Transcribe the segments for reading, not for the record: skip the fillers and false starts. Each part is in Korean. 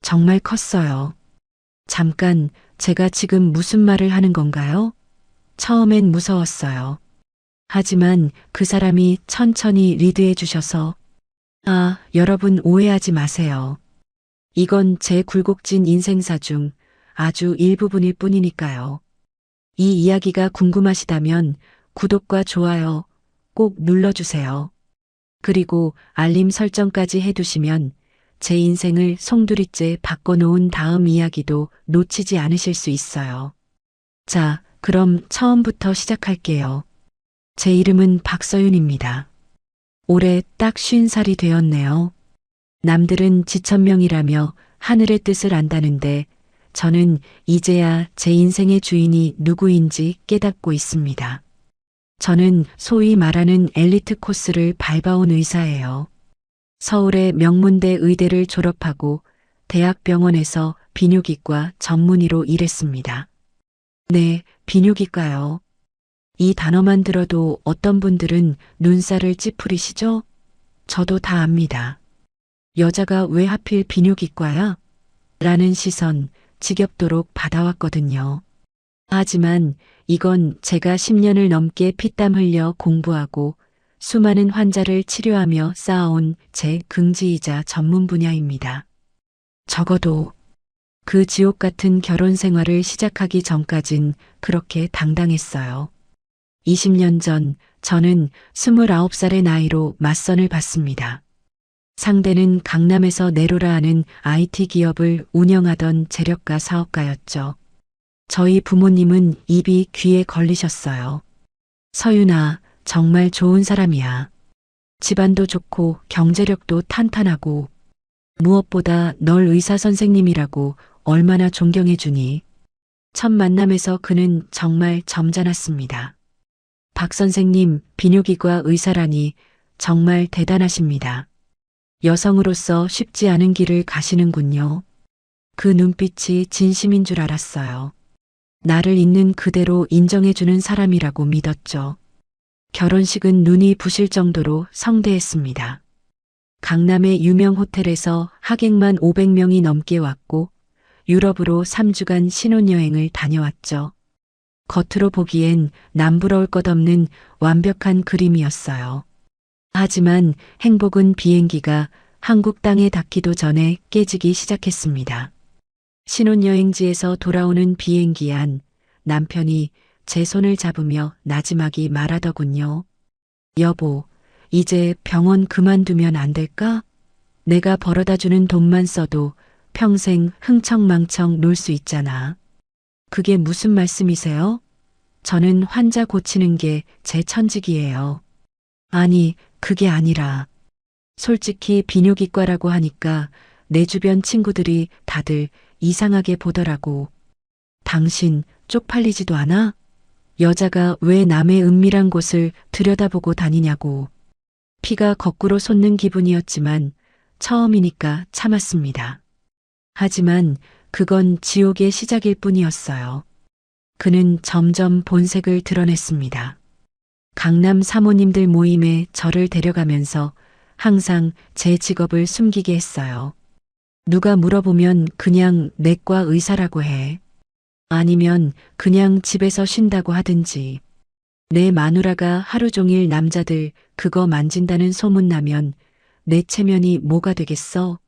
정말 컸어요. 잠깐, 제가 지금 무슨 말을 하는 건가요? 처음엔 무서웠어요. 하지만 그 사람이 천천히 리드해 주셔서, 아, 여러분 오해하지 마세요. 이건 제 굴곡진 인생사 중 아주 일부분일 뿐이니까요. 이 이야기가 궁금하시다면 구독과 좋아요 꼭 눌러주세요. 그리고 알림 설정까지 해두시면 제 인생을 송두리째 바꿔놓은 다음 이야기도 놓치지 않으실 수 있어요. 자, 그럼 처음부터 시작할게요. 제 이름은 박서윤입니다. 올해 딱 50살이 되었네요. 남들은 지천명이라며 하늘의 뜻을 안다는데 저는 이제야 제 인생의 주인이 누구인지 깨닫고 있습니다. 저는 소위 말하는 엘리트 코스를 밟아온 의사예요. 서울의 명문대 의대를 졸업하고 대학병원에서 비뇨기과 전문의로 일했습니다. 네, 비뇨기과요. 이 단어만 들어도 어떤 분들은 눈살을 찌푸리시죠? 저도 다 압니다. 여자가 왜 하필 비뇨기과야? 라는 시선 지겹도록 받아왔거든요. 하지만 이건 제가 10년을 넘게 피땀 흘려 공부하고 수많은 환자를 치료하며 쌓아온 제 긍지이자 전문 분야입니다. 적어도 그 지옥 같은 결혼 생활을 시작하기 전까진 그렇게 당당했어요. 20년 전 저는 29살의 나이로 맞선을 받습니다. 상대는 강남에서 네로라 하는 IT 기업을 운영하던 재력가 사업가였죠. 저희 부모님은 입이 귀에 걸리셨어요. 서윤아, 정말 좋은 사람이야. 집안도 좋고 경제력도 탄탄하고 무엇보다 널 의사 선생님이라고 얼마나 존경해 주니. 첫 만남에서 그는 정말 점잖았습니다. 박 선생님, 비뇨기과 의사라니 정말 대단하십니다. 여성으로서 쉽지 않은 길을 가시는군요. 그 눈빛이 진심인 줄 알았어요. 나를 있는 그대로 인정해주는 사람이라고 믿었죠. 결혼식은 눈이 부실 정도로 성대했습니다. 강남의 유명 호텔에서 하객만 500명이 넘게 왔고 유럽으로 3주간 신혼여행을 다녀왔죠. 겉으로 보기엔 남부러울 것 없는 완벽한 그림이었어요. 하지만 행복은 비행기가 한국 땅에 닿기도 전에 깨지기 시작했습니다. 신혼여행지에서 돌아오는 비행기 안 남편이 제 손을 잡으며 나지막이 말하더군요. 여보, 이제 병원 그만두면 안 될까? 내가 벌어다주는 돈만 써도 평생 흥청망청 놀 수 있잖아. 그게 무슨 말씀이세요? 저는 환자 고치는 게 제 천직이에요. 아니, 그게 아니라 솔직히 비뇨기과라고 하니까 내 주변 친구들이 다들 이상하게 보더라고. 당신 쪽팔리지도 않아? 여자가 왜 남의 은밀한 곳을 들여다보고 다니냐고. 피가 거꾸로 솟는 기분이었지만 처음이니까 참았습니다. 하지만 그건 지옥의 시작일 뿐이었어요. 그는 점점 본색을 드러냈습니다. 강남 사모님들 모임에 저를 데려가면서 항상 제 직업을 숨기게 했어요. 누가 물어보면 그냥 내과 의사라고 해. 아니면 그냥 집에서 쉰다고 하든지. 내 마누라가 하루 종일 남자들 그거 만진다는 소문나면 내 체면이 뭐가 되겠어?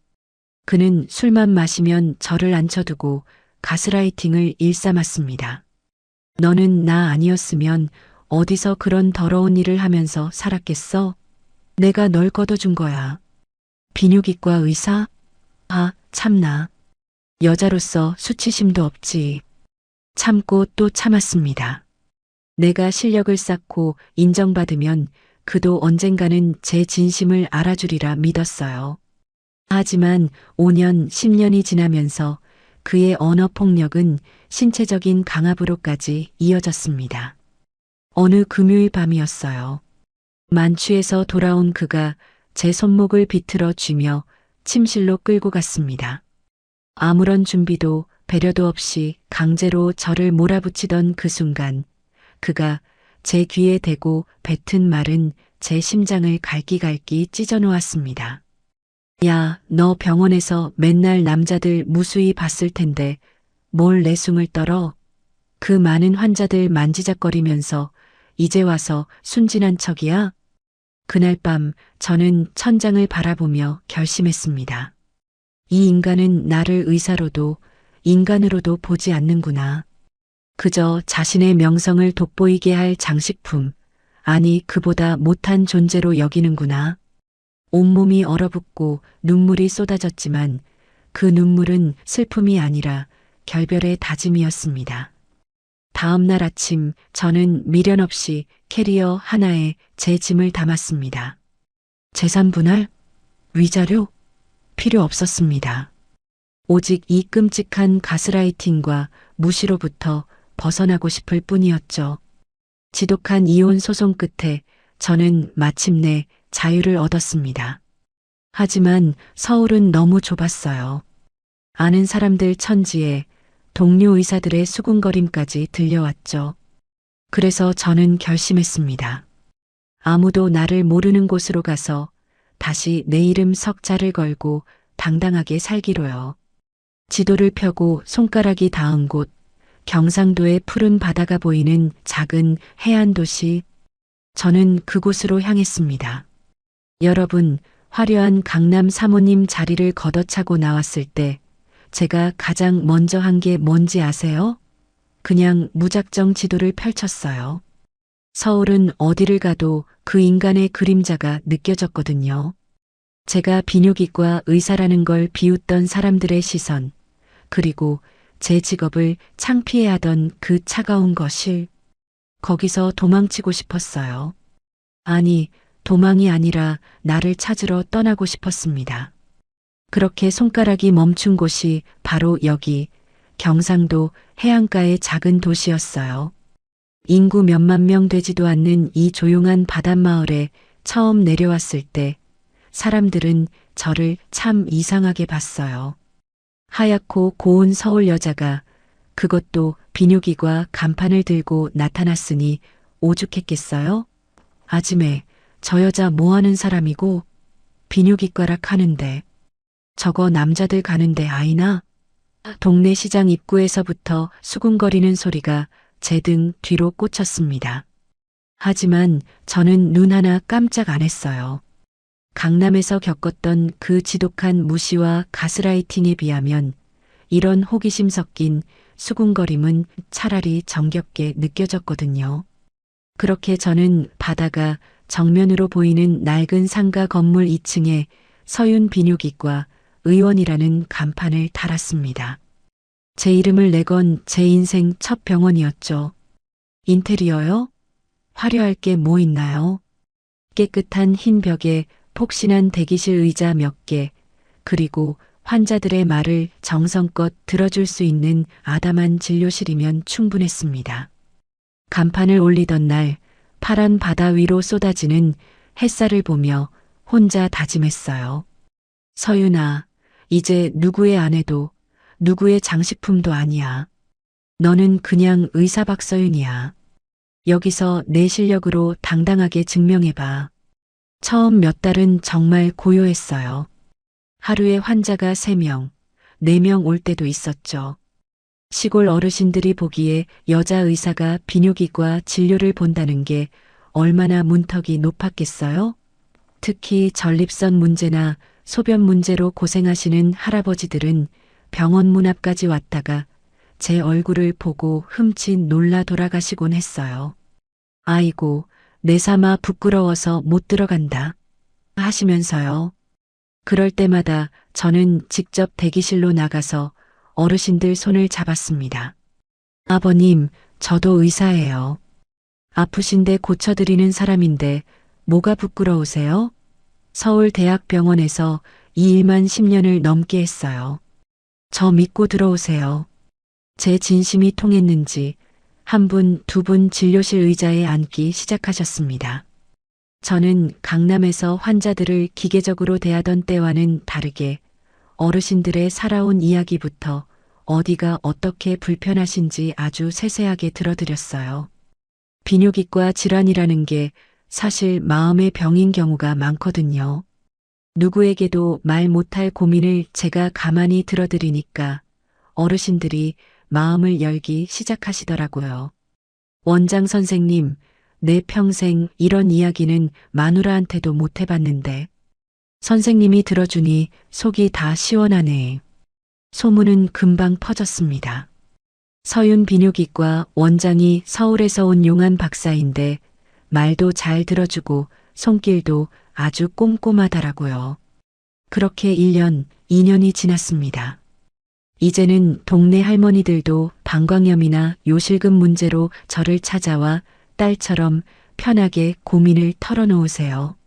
그는 술만 마시면 저를 앉혀두고 가스라이팅을 일삼았습니다. 너는 나 아니었으면 어디서 그런 더러운 일을 하면서 살았겠어? 내가 널 걷어준 거야. 비뇨기과 의사? 아, 참나. 여자로서 수치심도 없지. 참고 또 참았습니다. 내가 실력을 쌓고 인정받으면 그도 언젠가는 제 진심을 알아주리라 믿었어요. 하지만 5년, 10년이 지나면서 그의 언어폭력은 신체적인 강압으로까지 이어졌습니다. 어느 금요일 밤이었어요. 만취해서 돌아온 그가 제 손목을 비틀어 쥐며 침실로 끌고 갔습니다. 아무런 준비도 배려도 없이 강제로 저를 몰아붙이던 그 순간 그가 제 귀에 대고 뱉은 말은 제 심장을 갈기갈기 찢어 놓았습니다. 야, 너 병원에서 맨날 남자들 무수히 봤을 텐데 뭘 내숭을 떨어? 그 많은 환자들 만지작거리면서 이제 와서 순진한 척이야? 그날 밤 저는 천장을 바라보며 결심했습니다. 이 인간은 나를 의사로도 인간으로도 보지 않는구나. 그저 자신의 명성을 돋보이게 할 장식품, 아니 그보다 못한 존재로 여기는구나. 온몸이 얼어붙고 눈물이 쏟아졌지만 그 눈물은 슬픔이 아니라 결별의 다짐이었습니다. 다음 날 아침 저는 미련 없이 캐리어 하나에 제 짐을 담았습니다. 재산 분할? 위자료? 필요 없었습니다. 오직 이 끔찍한 가스라이팅과 무시로부터 벗어나고 싶을 뿐이었죠. 지독한 이혼 소송 끝에 저는 마침내 자유를 얻었습니다. 하지만 서울은 너무 좁았어요. 아는 사람들 천지에 동료 의사들의 수군거림까지 들려왔죠. 그래서 저는 결심했습니다. 아무도 나를 모르는 곳으로 가서 다시 내 이름 석자를 걸고 당당하게 살기로요. 지도를 펴고 손가락이 닿은 곳, 경상도의 푸른 바다가 보이는 작은 해안 도시, 저는 그곳으로 향했습니다. 여러분, 화려한 강남 사모님 자리를 걷어차고 나왔을 때 제가 가장 먼저 한 게 뭔지 아세요? 그냥 무작정 지도를 펼쳤어요. 서울은 어디를 가도 그 인간의 그림자가 느껴졌거든요. 제가 비뇨기과 의사라는 걸 비웃던 사람들의 시선, 그리고 제 직업을 창피해하던 그 차가운 거실, 거기서 도망치고 싶었어요. 아니, 도망이 아니라 나를 찾으러 떠나고 싶었습니다. 그렇게 손가락이 멈춘 곳이 바로 여기 경상도 해안가의 작은 도시였어요. 인구 몇만 명 되지도 않는 이 조용한 바닷마을에 처음 내려왔을 때 사람들은 저를 참 이상하게 봤어요. 하얗고 고운 서울 여자가 그것도 비뇨기과 간판을 들고 나타났으니 오죽했겠어요? 아줌매, 저 여자 뭐 하는 사람이고 비뇨기과락 하는데 저거 남자들 가는데 아이나? 동네 시장 입구에서부터 수군거리는 소리가 제 등 뒤로 꽂혔습니다. 하지만 저는 눈 하나 깜짝 안 했어요. 강남에서 겪었던 그 지독한 무시와 가스라이팅에 비하면 이런 호기심 섞인 수군거림은 차라리 정겹게 느껴졌거든요. 그렇게 저는 바다가 정면으로 보이는 낡은 상가 건물 2층에 서윤 비뇨기과 의원이라는 간판을 달았습니다. 제 이름을 내건 제 인생 첫 병원이었죠. 인테리어요? 화려할 게 뭐 있나요? 깨끗한 흰 벽에 폭신한 대기실 의자 몇 개, 그리고 환자들의 말을 정성껏 들어줄 수 있는 아담한 진료실이면 충분했습니다. 간판을 올리던 날 파란 바다 위로 쏟아지는 햇살을 보며 혼자 다짐했어요. 서윤아, 이제 누구의 아내도 누구의 장식품도 아니야. 너는 그냥 의사 박서윤이야. 여기서 내 실력으로 당당하게 증명해봐. 처음 몇 달은 정말 고요했어요. 하루에 환자가 3명, 4명 올 때도 있었죠. 시골 어르신들이 보기에 여자 의사가 비뇨기과 진료를 본다는 게 얼마나 문턱이 높았겠어요? 특히 전립선 문제나 소변 문제로 고생하시는 할아버지들은 병원 문 앞까지 왔다가 제 얼굴을 보고 흠칫 놀라 돌아가시곤 했어요. 아이고, 내 삼아 부끄러워서 못 들어간다 하시면서요. 그럴 때마다 저는 직접 대기실로 나가서 어르신들 손을 잡았습니다. 아버님, 저도 의사예요. 아프신데 고쳐드리는 사람인데 뭐가 부끄러우세요? 서울대학병원에서 이 일만 10년을 넘게 했어요. 저 믿고 들어오세요. 제 진심이 통했는지 한 분, 두 분 진료실 의자에 앉기 시작하셨습니다. 저는 강남에서 환자들을 기계적으로 대하던 때와는 다르게 어르신들의 살아온 이야기부터 어디가 어떻게 불편하신지 아주 세세하게 들어드렸어요. 비뇨기과 질환이라는 게 사실 마음의 병인 경우가 많거든요. 누구에게도 말 못할 고민을 제가 가만히 들어드리니까 어르신들이 마음을 열기 시작하시더라고요. 원장 선생님, 내 평생 이런 이야기는 마누라한테도 못 해봤는데 선생님이 들어주니 속이 다 시원하네. 소문은 금방 퍼졌습니다. 서윤 비뇨기과 원장이 서울에서 온 용한 박사인데 말도 잘 들어주고 손길도 아주 꼼꼼하더라고요. 그렇게 1년, 2년이 지났습니다. 이제는 동네 할머니들도 방광염이나 요실금 문제로 저를 찾아와 딸처럼 편하게 고민을 털어놓으세요.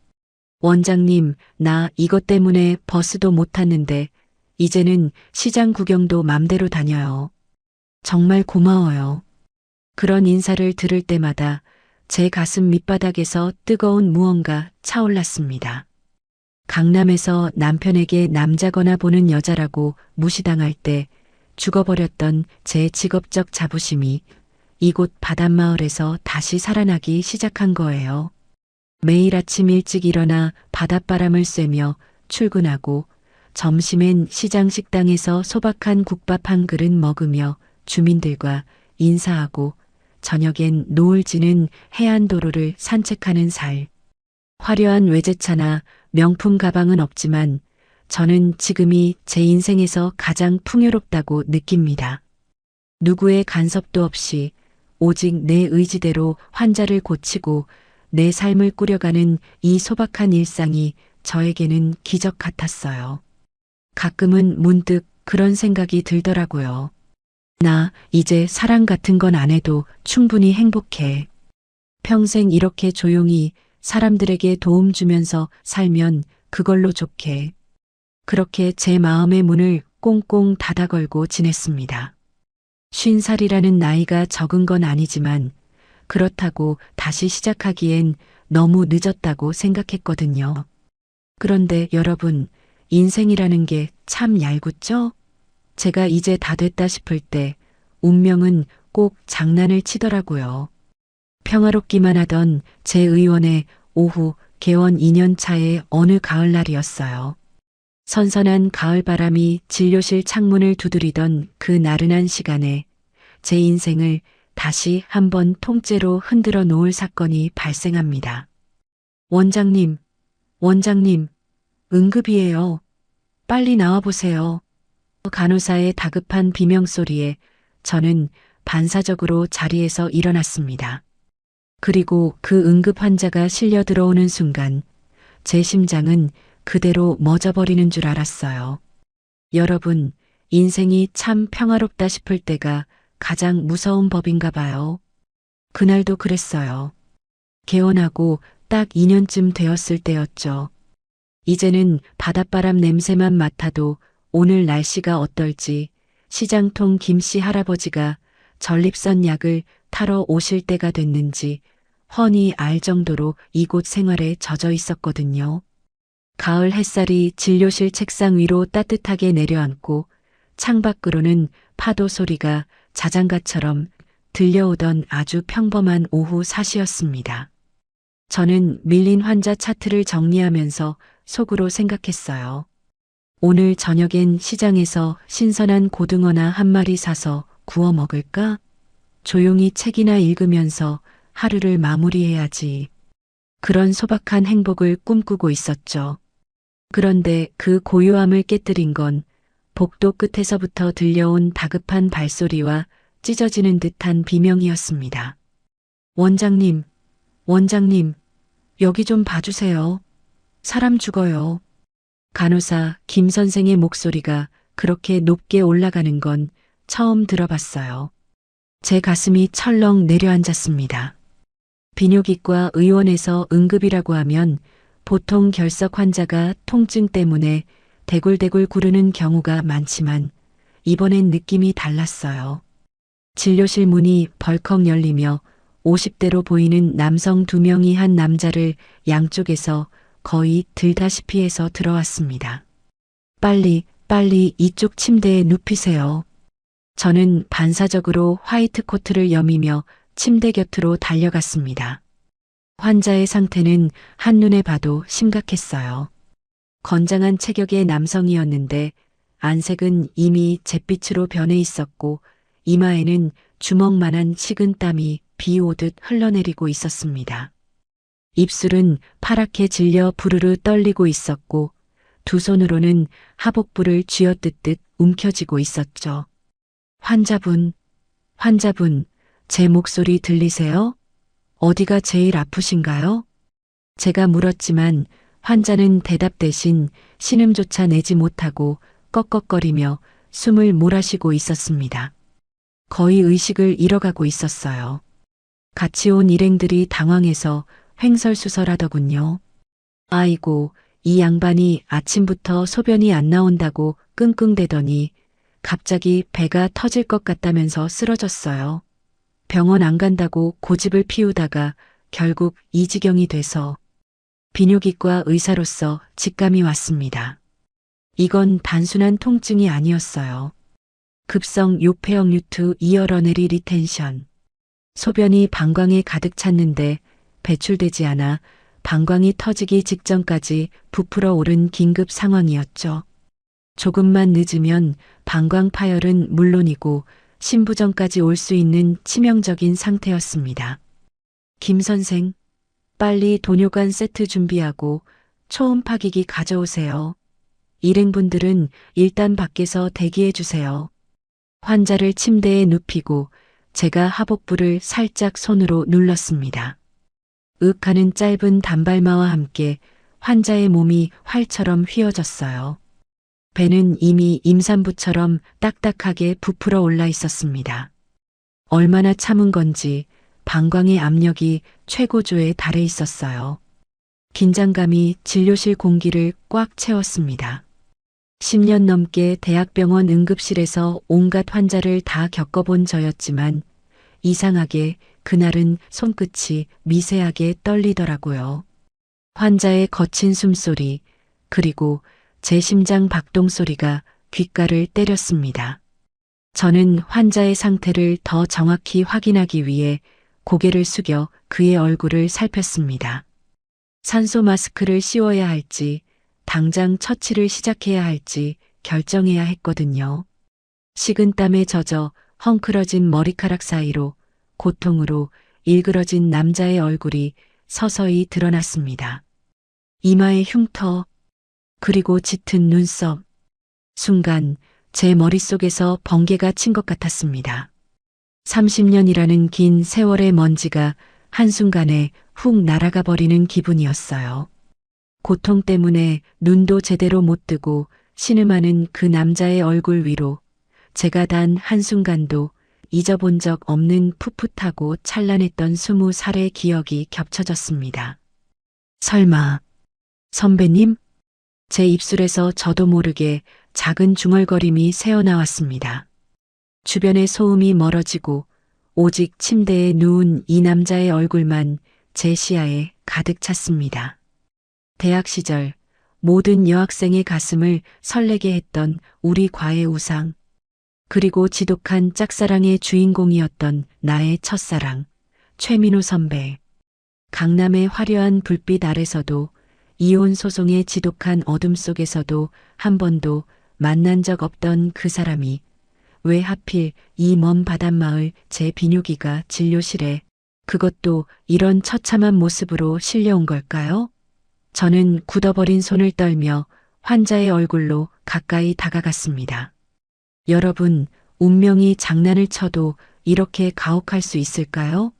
원장님, 나 이것 때문에 버스도 못 탔는데 이제는 시장 구경도 맘대로 다녀요. 정말 고마워요. 그런 인사를 들을 때마다 제 가슴 밑바닥에서 뜨거운 무언가 차올랐습니다. 강남에서 남편에게 남자거나 보는 여자라고 무시당할 때 죽어버렸던 제 직업적 자부심이 이곳 바닷마을에서 다시 살아나기 시작한 거예요. 매일 아침 일찍 일어나 바닷바람을 쐬며 출근하고 점심엔 시장 식당에서 소박한 국밥 한 그릇 먹으며 주민들과 인사하고 저녁엔 노을 지는 해안도로를 산책하는 살. 화려한 외제차나 명품 가방은 없지만 저는 지금이 제 인생에서 가장 풍요롭다고 느낍니다. 누구의 간섭도 없이 오직 내 의지대로 환자를 고치고 내 삶을 꾸려가는 이 소박한 일상이 저에게는 기적 같았어요. 가끔은 문득 그런 생각이 들더라고요. 나 이제 사랑 같은 건 안 해도 충분히 행복해. 평생 이렇게 조용히 사람들에게 도움 주면서 살면 그걸로 좋게. 그렇게 제 마음의 문을 꽁꽁 닫아 걸고 지냈습니다. 50살이라는 나이가 적은 건 아니지만 그렇다고 다시 시작하기엔 너무 늦었다고 생각했거든요. 그런데 여러분, 인생이라는 게 참 얄궂죠? 제가 이제 다 됐다 싶을 때 운명은 꼭 장난을 치더라고요. 평화롭기만 하던 제 의원의 오후 개원 2년 차의 어느 가을날이었어요. 선선한 가을바람이 진료실 창문을 두드리던 그 나른한 시간에 제 인생을 다시 한번 통째로 흔들어 놓을 사건이 발생합니다. 원장님, 응급이에요. 빨리 나와보세요. 간호사의 다급한 비명소리에 저는 반사적으로 자리에서 일어났습니다. 그리고 그 응급 환자가 실려 들어오는 순간 제 심장은 그대로 멎어버리는 줄 알았어요. 여러분, 인생이 참 평화롭다 싶을 때가 가장 무서운 법인가 봐요. 그날도 그랬어요. 개원하고 딱 2년쯤 되었을 때였죠. 이제는 바닷바람 냄새만 맡아도 오늘 날씨가 어떨지 시장통 김씨 할아버지가 전립선 약을 타러 오실 때가 됐는지 훤히 알 정도로 이곳 생활에 젖어 있었거든요. 가을 햇살이 진료실 책상 위로 따뜻하게 내려앉고 창밖으로는 파도 소리가 자장가처럼 들려오던 아주 평범한 오후 4시였습니다. 저는 밀린 환자 차트를 정리하면서 속으로 생각했어요. 오늘 저녁엔 시장에서 신선한 고등어나 한 마리 사서 구워 먹을까? 조용히 책이나 읽으면서 하루를 마무리해야지. 그런 소박한 행복을 꿈꾸고 있었죠. 그런데 그 고요함을 깨뜨린 건 복도 끝에서부터 들려온 다급한 발소리와 찢어지는 듯한 비명이었습니다. 원장님, 여기 좀 봐주세요. 사람 죽어요. 간호사 김 선생의 목소리가 그렇게 높게 올라가는 건 처음 들어봤어요. 제 가슴이 철렁 내려앉았습니다. 비뇨기과 의원에서 응급이라고 하면 보통 결석 환자가 통증 때문에 대굴대굴 구르는 경우가 많지만 이번엔 느낌이 달랐어요. 진료실 문이 벌컥 열리며 50대로 보이는 남성 2명이 한 남자를 양쪽에서 거의 들다시피 해서 들어왔습니다. 빨리 이쪽 침대에 눕히세요. 저는 반사적으로 화이트 코트를 여미며 침대 곁으로 달려갔습니다. 환자의 상태는 한눈에 봐도 심각했어요. 건장한 체격의 남성이었는데 안색은 이미 잿빛으로 변해 있었고 이마에는 주먹만한 식은 땀이 비 오듯 흘러내리고 있었습니다. 입술은 파랗게 질려 부르르 떨리고 있었고 두 손으로는 하복부를 쥐어뜯듯 움켜쥐고 있었죠. 환자분, 환자분, 제 목소리 들리세요? 어디가 제일 아프신가요? 제가 물었지만 환자는 대답 대신 신음조차 내지 못하고 꺽꺽거리며 숨을 몰아쉬고 있었습니다. 거의 의식을 잃어가고 있었어요. 같이 온 일행들이 당황해서 횡설수설하더군요. 아이고, 이 양반이 아침부터 소변이 안 나온다고 끙끙대더니 갑자기 배가 터질 것 같다면서 쓰러졌어요. 병원 안 간다고 고집을 피우다가 결국 이 지경이 돼서 비뇨기과 의사로서 직감이 왔습니다. 이건 단순한 통증이 아니었어요. 급성 요폐형 루트 이어러너리 리텐션. 소변이 방광에 가득 찼는데 배출되지 않아 방광이 터지기 직전까지 부풀어 오른 긴급 상황이었죠. 조금만 늦으면 방광 파열은 물론이고 심부전까지 올 수 있는 치명적인 상태였습니다. 김 선생, 빨리 도뇨관 세트 준비하고 초음파기기 가져오세요. 일행분들은 일단 밖에서 대기해 주세요. 환자를 침대에 눕히고 제가 하복부를 살짝 손으로 눌렀습니다. 윽 하는 짧은 단발마와 함께 환자의 몸이 활처럼 휘어졌어요. 배는 이미 임산부처럼 딱딱하게 부풀어 올라 있었습니다. 얼마나 참은 건지 방광의 압력이 최고조에 달해 있었어요. 긴장감이 진료실 공기를 꽉 채웠습니다. 10년 넘게 대학병원 응급실에서 온갖 환자를 다 겪어본 저였지만 이상하게 그날은 손끝이 미세하게 떨리더라고요. 환자의 거친 숨소리, 그리고 제 심장 박동 소리가 귓가를 때렸습니다. 저는 환자의 상태를 더 정확히 확인하기 위해 고개를 숙여 그의 얼굴을 살폈습니다. 산소 마스크를 씌워야 할지, 당장 처치를 시작해야 할지 결정해야 했거든요. 식은땀에 젖어 헝클어진 머리카락 사이로 고통으로 일그러진 남자의 얼굴이 서서히 드러났습니다. 이마의 흉터, 그리고 짙은 눈썹. 순간 제 머릿속에서 번개가 친 것 같았습니다. 30년이라는 긴 세월의 먼지가 한순간에 훅 날아가 버리는 기분이었어요. 고통 때문에 눈도 제대로 못 뜨고 신음하는 그 남자의 얼굴 위로 제가 단 한순간도 잊어본 적 없는 풋풋하고 찬란했던 20살의 기억이 겹쳐졌습니다. 설마, 선배님? 제 입술에서 저도 모르게 작은 중얼거림이 새어나왔습니다. 주변의 소음이 멀어지고 오직 침대에 누운 이 남자의 얼굴만 제 시야에 가득 찼습니다. 대학 시절 모든 여학생의 가슴을 설레게 했던 우리 과의 우상, 그리고 지독한 짝사랑의 주인공이었던 나의 첫사랑, 최민호 선배. 강남의 화려한 불빛 아래서도 이혼 소송의 지독한 어둠 속에서도 한 번도 만난 적 없던 그 사람이 왜 하필 이 먼 바닷마을 제 비뇨기과 진료실에 그것도 이런 처참한 모습으로 실려온 걸까요? 저는 굳어버린 손을 떨며 환자의 얼굴로 가까이 다가갔습니다. 여러분, 운명이 장난을 쳐도 이렇게 가혹할 수 있을까요?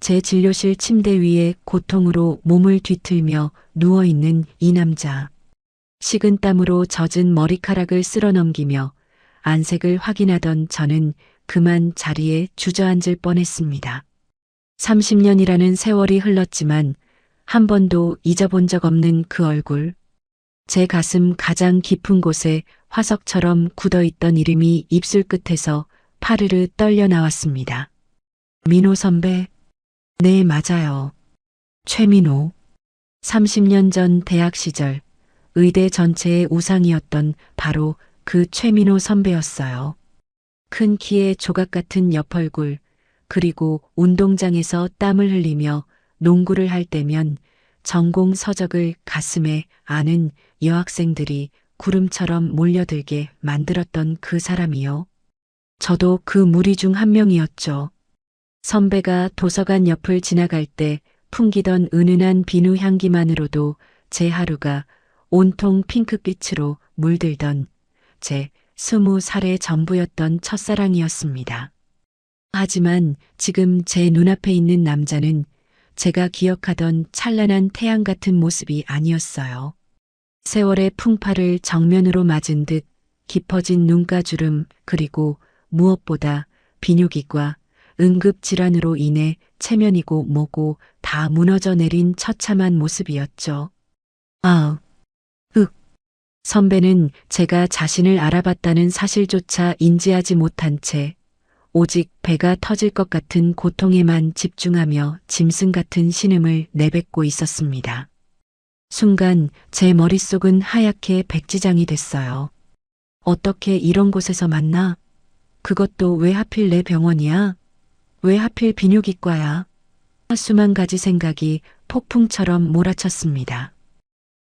제 진료실 침대 위에 고통으로 몸을 뒤틀며 누워있는 이 남자. 식은땀으로 젖은 머리카락을 쓸어넘기며 안색을 확인하던 저는 그만 자리에 주저앉을 뻔했습니다. 30년이라는 세월이 흘렀지만 한 번도 잊어본 적 없는 그 얼굴. 제 가슴 가장 깊은 곳에 화석처럼 굳어있던 이름이 입술 끝에서 파르르 떨려 나왔습니다. 민호 선배. 네, 맞아요. 최민호. 30년 전 대학 시절 의대 전체의 우상이었던 바로 그 최민호 선배였어요. 큰 키에 조각 같은 옆얼굴, 그리고 운동장에서 땀을 흘리며 농구를 할 때면 전공 서적을 가슴에 안은 여학생들이 구름처럼 몰려들게 만들었던 그 사람이요. 저도 그 무리 중 한 명이었죠. 선배가 도서관 옆을 지나갈 때 풍기던 은은한 비누 향기만으로도 제 하루가 온통 핑크빛으로 물들던 제 20살의 전부였던 첫사랑이었습니다. 하지만 지금 제 눈앞에 있는 남자는 제가 기억하던 찬란한 태양 같은 모습이 아니었어요. 세월의 풍파를 정면으로 맞은 듯 깊어진 눈가주름, 그리고 무엇보다 비뇨기과 응급질환으로 인해 체면이고 뭐고 다 무너져 내린 처참한 모습이었죠. 아, 선배는 제가 자신을 알아봤다는 사실조차 인지하지 못한 채 오직 배가 터질 것 같은 고통에만 집중하며 짐승 같은 신음을 내뱉고 있었습니다. 순간 제 머릿속은 하얗게 백지장이 됐어요. 어떻게 이런 곳에서 만나? 그것도 왜 하필 내 병원이야? 왜 하필 비뇨기과야? 수만 가지 생각이 폭풍처럼 몰아쳤습니다.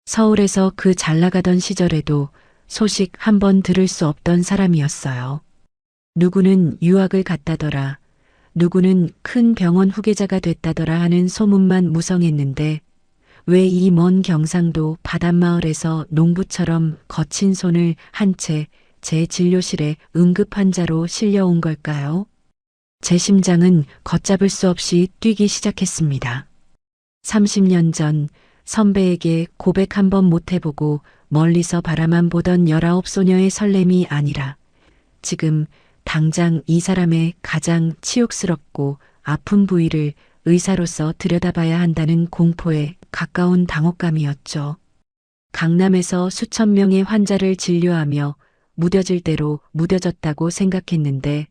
서울에서 그 잘 나가던 시절에도 소식 한 번 들을 수 없던 사람이었어요. 누구는 유학을 갔다더라, 누구는 큰 병원 후계자가 됐다더라 하는 소문만 무성했는데 왜 이 먼 경상도 바닷마을에서 농부처럼 거친 손을 한 채 제 진료실에 응급환자로 실려온 걸까요? 제 심장은 걷잡을 수 없이 뛰기 시작했습니다. 30년 전 선배에게 고백 한 번 못 해보고 멀리서 바라만 보던 19소녀의 설렘이 아니라 지금 당장 이 사람의 가장 치욕스럽고 아픈 부위를 의사로서 들여다봐야 한다는 공포에 가까운 당혹감이었죠. 강남에서 수천 명의 환자를 진료하며 무뎌질 대로 무뎌졌다고 생각했는데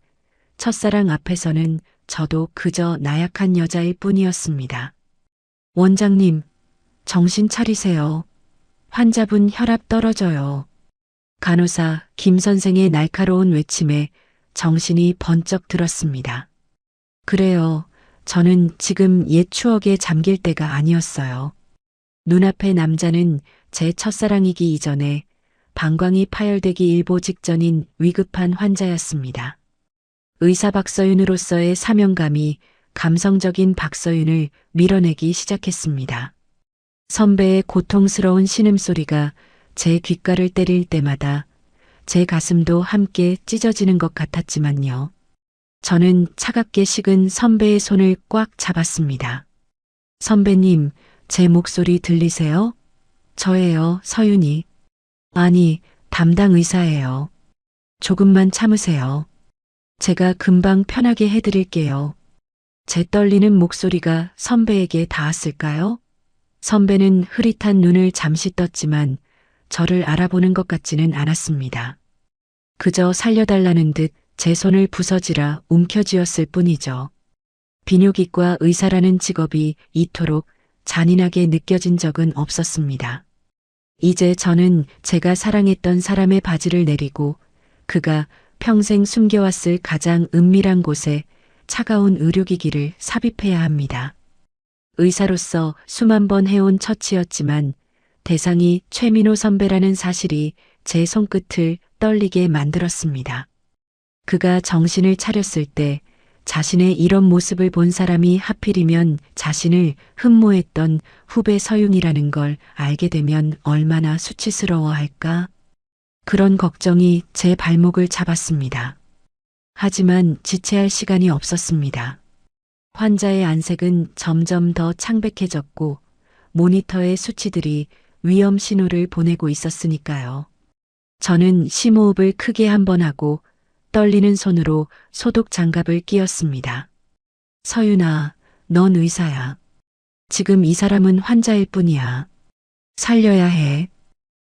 첫사랑 앞에서는 저도 그저 나약한 여자일 뿐이었습니다. 원장님, 정신 차리세요. 환자분 혈압 떨어져요. 간호사 김 선생의 날카로운 외침에 정신이 번쩍 들었습니다. 그래요. 저는 지금 옛 추억에 잠길 때가 아니었어요. 눈앞의 남자는 제 첫사랑이기 이전에 방광이 파열되기 일보 직전인 위급한 환자였습니다. 의사 박서윤으로서의 사명감이 감성적인 박서윤을 밀어내기 시작했습니다. 선배의 고통스러운 신음소리가 제 귓가를 때릴 때마다 제 가슴도 함께 찢어지는 것 같았지만요. 저는 차갑게 식은 선배의 손을 꽉 잡았습니다. 선배님, 제 목소리 들리세요? 저예요, 서윤이. 아니, 담당 의사예요. 조금만 참으세요. 제가 금방 편하게 해드릴게요. 제 떨리는 목소리가 선배에게 닿았을까요? 선배는 흐릿한 눈을 잠시 떴지만 저를 알아보는 것 같지는 않았습니다. 그저 살려달라는 듯 제 손을 부서지라 움켜쥐었을 뿐이죠. 비뇨기과 의사라는 직업이 이토록 잔인하게 느껴진 적은 없었습니다. 이제 저는 제가 사랑했던 사람의 바지를 내리고 그가 평생 숨겨왔을 가장 은밀한 곳에 차가운 의료기기를 삽입해야 합니다. 의사로서 수만 번 해온 처치였지만 대상이 최민호 선배라는 사실이 제 손끝을 떨리게 만들었습니다. 그가 정신을 차렸을 때 자신의 이런 모습을 본 사람이 하필이면 자신을 흠모했던 후배 서윤이라는 걸 알게 되면 얼마나 수치스러워할까? 그런 걱정이 제 발목을 잡았습니다. 하지만 지체할 시간이 없었습니다. 환자의 안색은 점점 더 창백해졌고 모니터의 수치들이 위험 신호를 보내고 있었으니까요. 저는 심호흡을 크게 한 번 하고 떨리는 손으로 소독 장갑을 끼웠습니다. 서윤아, 넌 의사야. 지금 이 사람은 환자일 뿐이야. 살려야 해.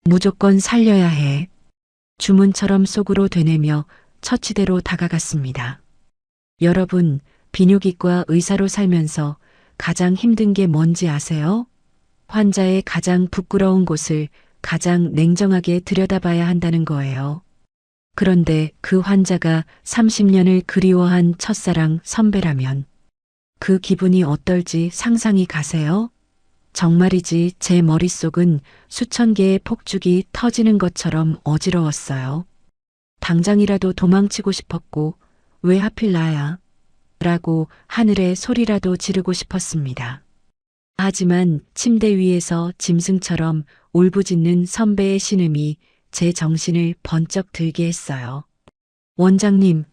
무조건 살려야 해. 주문처럼 속으로 되뇌며 처치대로 다가갔습니다. 여러분, 비뇨기과 의사로 살면서 가장 힘든 게 뭔지 아세요? 환자의 가장 부끄러운 곳을 가장 냉정하게 들여다봐야 한다는 거예요. 그런데 그 환자가 30년을 그리워한 첫사랑 선배라면 그 기분이 어떨지 상상이 가세요? 정말이지 제 머릿속은 수천 개의 폭죽이 터지는 것처럼 어지러웠어요. 당장이라도 도망치고 싶었고, 왜 하필 나야? 라고 하늘에 소리라도 지르고 싶었습니다. 하지만 침대 위에서 짐승처럼 울부짖는 선배의 신음이 제 정신을 번쩍 들게 했어요. 원장님,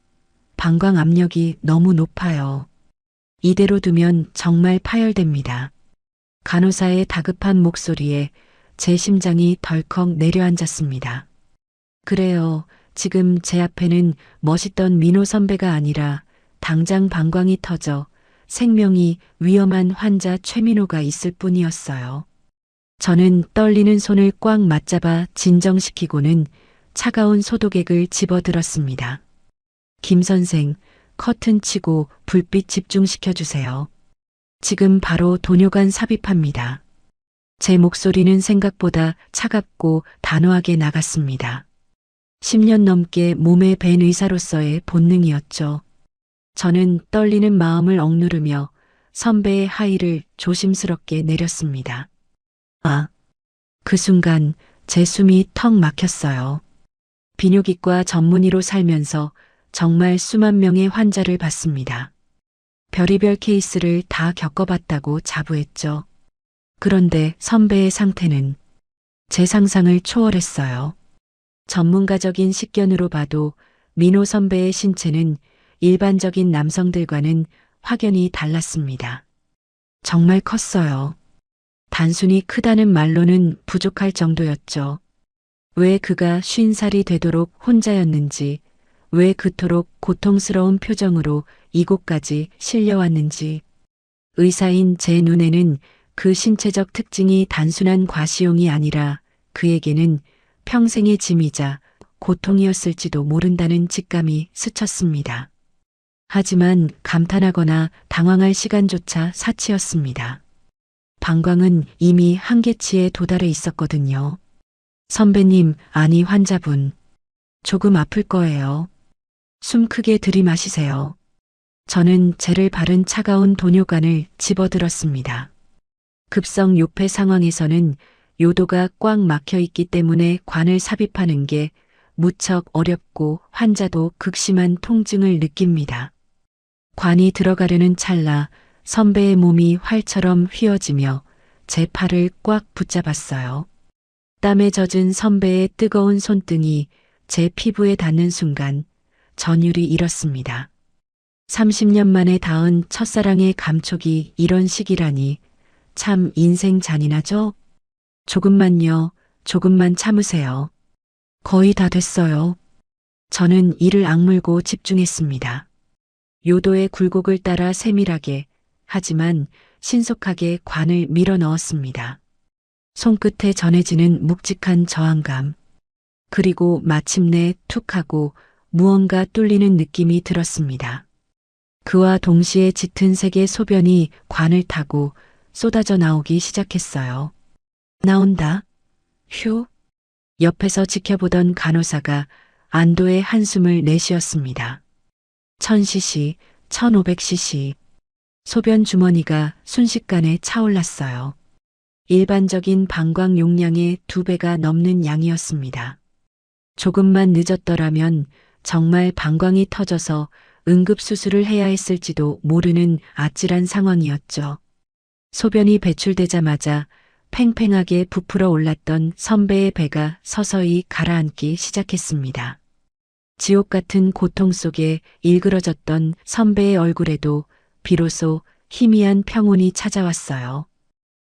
방광 압력이 너무 높아요. 이대로 두면 정말 파열됩니다. 간호사의 다급한 목소리에 제 심장이 덜컥 내려앉았습니다. 그래요. 지금 제 앞에는 멋있던 민호 선배가 아니라 당장 방광이 터져 생명이 위험한 환자 최민호가 있을 뿐이었어요. 저는 떨리는 손을 꽉 맞잡아 진정시키고는 차가운 소독액을 집어들었습니다. 김 선생, 커튼 치고 불빛 집중시켜 주세요. 지금 바로 도뇨관 삽입합니다. 제 목소리는 생각보다 차갑고 단호하게 나갔습니다. 10년 넘게 몸에 밴 의사로서의 본능이었죠. 저는 떨리는 마음을 억누르며 선배의 하의를 조심스럽게 내렸습니다. 아, 그 순간 제 숨이 턱 막혔어요. 비뇨기과 전문의로 살면서 정말 수만 명의 환자를 봤습니다. 별의별 케이스를 다 겪어봤다고 자부했죠. 그런데 선배의 상태는 제 상상을 초월했어요. 전문가적인 식견으로 봐도 민호 선배의 신체는 일반적인 남성들과는 확연히 달랐습니다. 정말 컸어요. 단순히 크다는 말로는 부족할 정도였죠. 왜 그가 50살이 되도록 혼자였는지, 왜 그토록 고통스러운 표정으로 이곳까지 실려왔는지. 의사인 제 눈에는 그 신체적 특징이 단순한 과시용이 아니라 그에게는 평생의 짐이자 고통이었을지도 모른다는 직감이 스쳤습니다. 하지만 감탄하거나 당황할 시간조차 사치였습니다. 방광은 이미 한계치에 도달해 있었거든요. 선배님, 아니 환자분. 조금 아플 거예요. 숨 크게 들이마시세요. 저는 젤을 바른 차가운 도뇨관을 집어들었습니다. 급성 요폐 상황에서는 요도가 꽉 막혀 있기 때문에 관을 삽입하는 게 무척 어렵고 환자도 극심한 통증을 느낍니다. 관이 들어가려는 찰나 선배의 몸이 활처럼 휘어지며 제 팔을 꽉 붙잡았어요. 땀에 젖은 선배의 뜨거운 손등이 제 피부에 닿는 순간 전율이 일었습니다. 30년 만에 닿은 첫사랑의 감촉이 이런 식이라니 참 인생 잔인하죠? 조금만요, 조금만 참으세요. 거의 다 됐어요. 저는 이를 악물고 집중했습니다. 요도의 굴곡을 따라 세밀하게, 하지만 신속하게 관을 밀어 넣었습니다. 손끝에 전해지는 묵직한 저항감. 그리고 마침내 툭 하고 무언가 뚫리는 느낌이 들었습니다. 그와 동시에 짙은 색의 소변이 관을 타고 쏟아져 나오기 시작했어요. 나온다. 휴. 옆에서 지켜보던 간호사가 안도의 한숨을 내쉬었습니다. 1000cc, 1500cc. 소변 주머니가 순식간에 차올랐어요. 일반적인 방광 용량의 2배가 넘는 양이었습니다. 조금만 늦었더라면 정말 방광이 터져서 응급수술을 해야 했을지도 모르는 아찔한 상황이었죠. 소변이 배출되자마자 팽팽하게 부풀어 올랐던 선배의 배가 서서히 가라앉기 시작했습니다. 지옥 같은 고통 속에 일그러졌던 선배의 얼굴에도 비로소 희미한 평온이 찾아왔어요.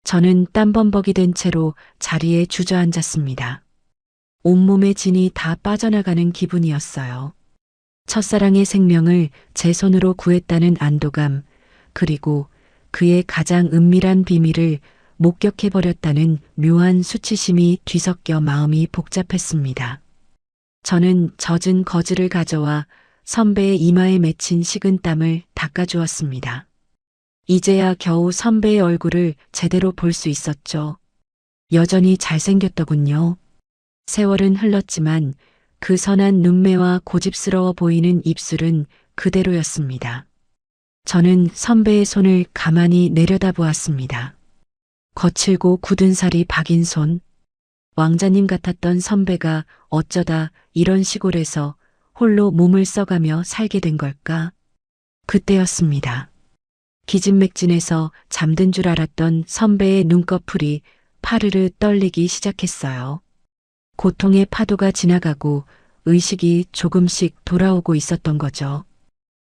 저는 땀범벅이 된 채로 자리에 주저앉았습니다. 온몸의 진이 다 빠져나가는 기분이었어요. 첫사랑의 생명을 제 손으로 구했다는 안도감, 그리고 그의 가장 은밀한 비밀을 목격해버렸다는 묘한 수치심이 뒤섞여 마음이 복잡했습니다. 저는 젖은 거즈를 가져와 선배의 이마에 맺힌 식은 땀을 닦아주었습니다. 이제야 겨우 선배의 얼굴을 제대로 볼 수 있었죠. 여전히 잘생겼더군요. 세월은 흘렀지만 그 선한 눈매와 고집스러워 보이는 입술은 그대로였습니다. 저는 선배의 손을 가만히 내려다보았습니다. 거칠고 굳은 살이 박인 손. 왕자님 같았던 선배가 어쩌다 이런 시골에서 홀로 몸을 써가며 살게 된 걸까? 그때였습니다. 기진맥진해서 잠든 줄 알았던 선배의 눈꺼풀이 파르르 떨리기 시작했어요. 고통의 파도가 지나가고 의식이 조금씩 돌아오고 있었던 거죠.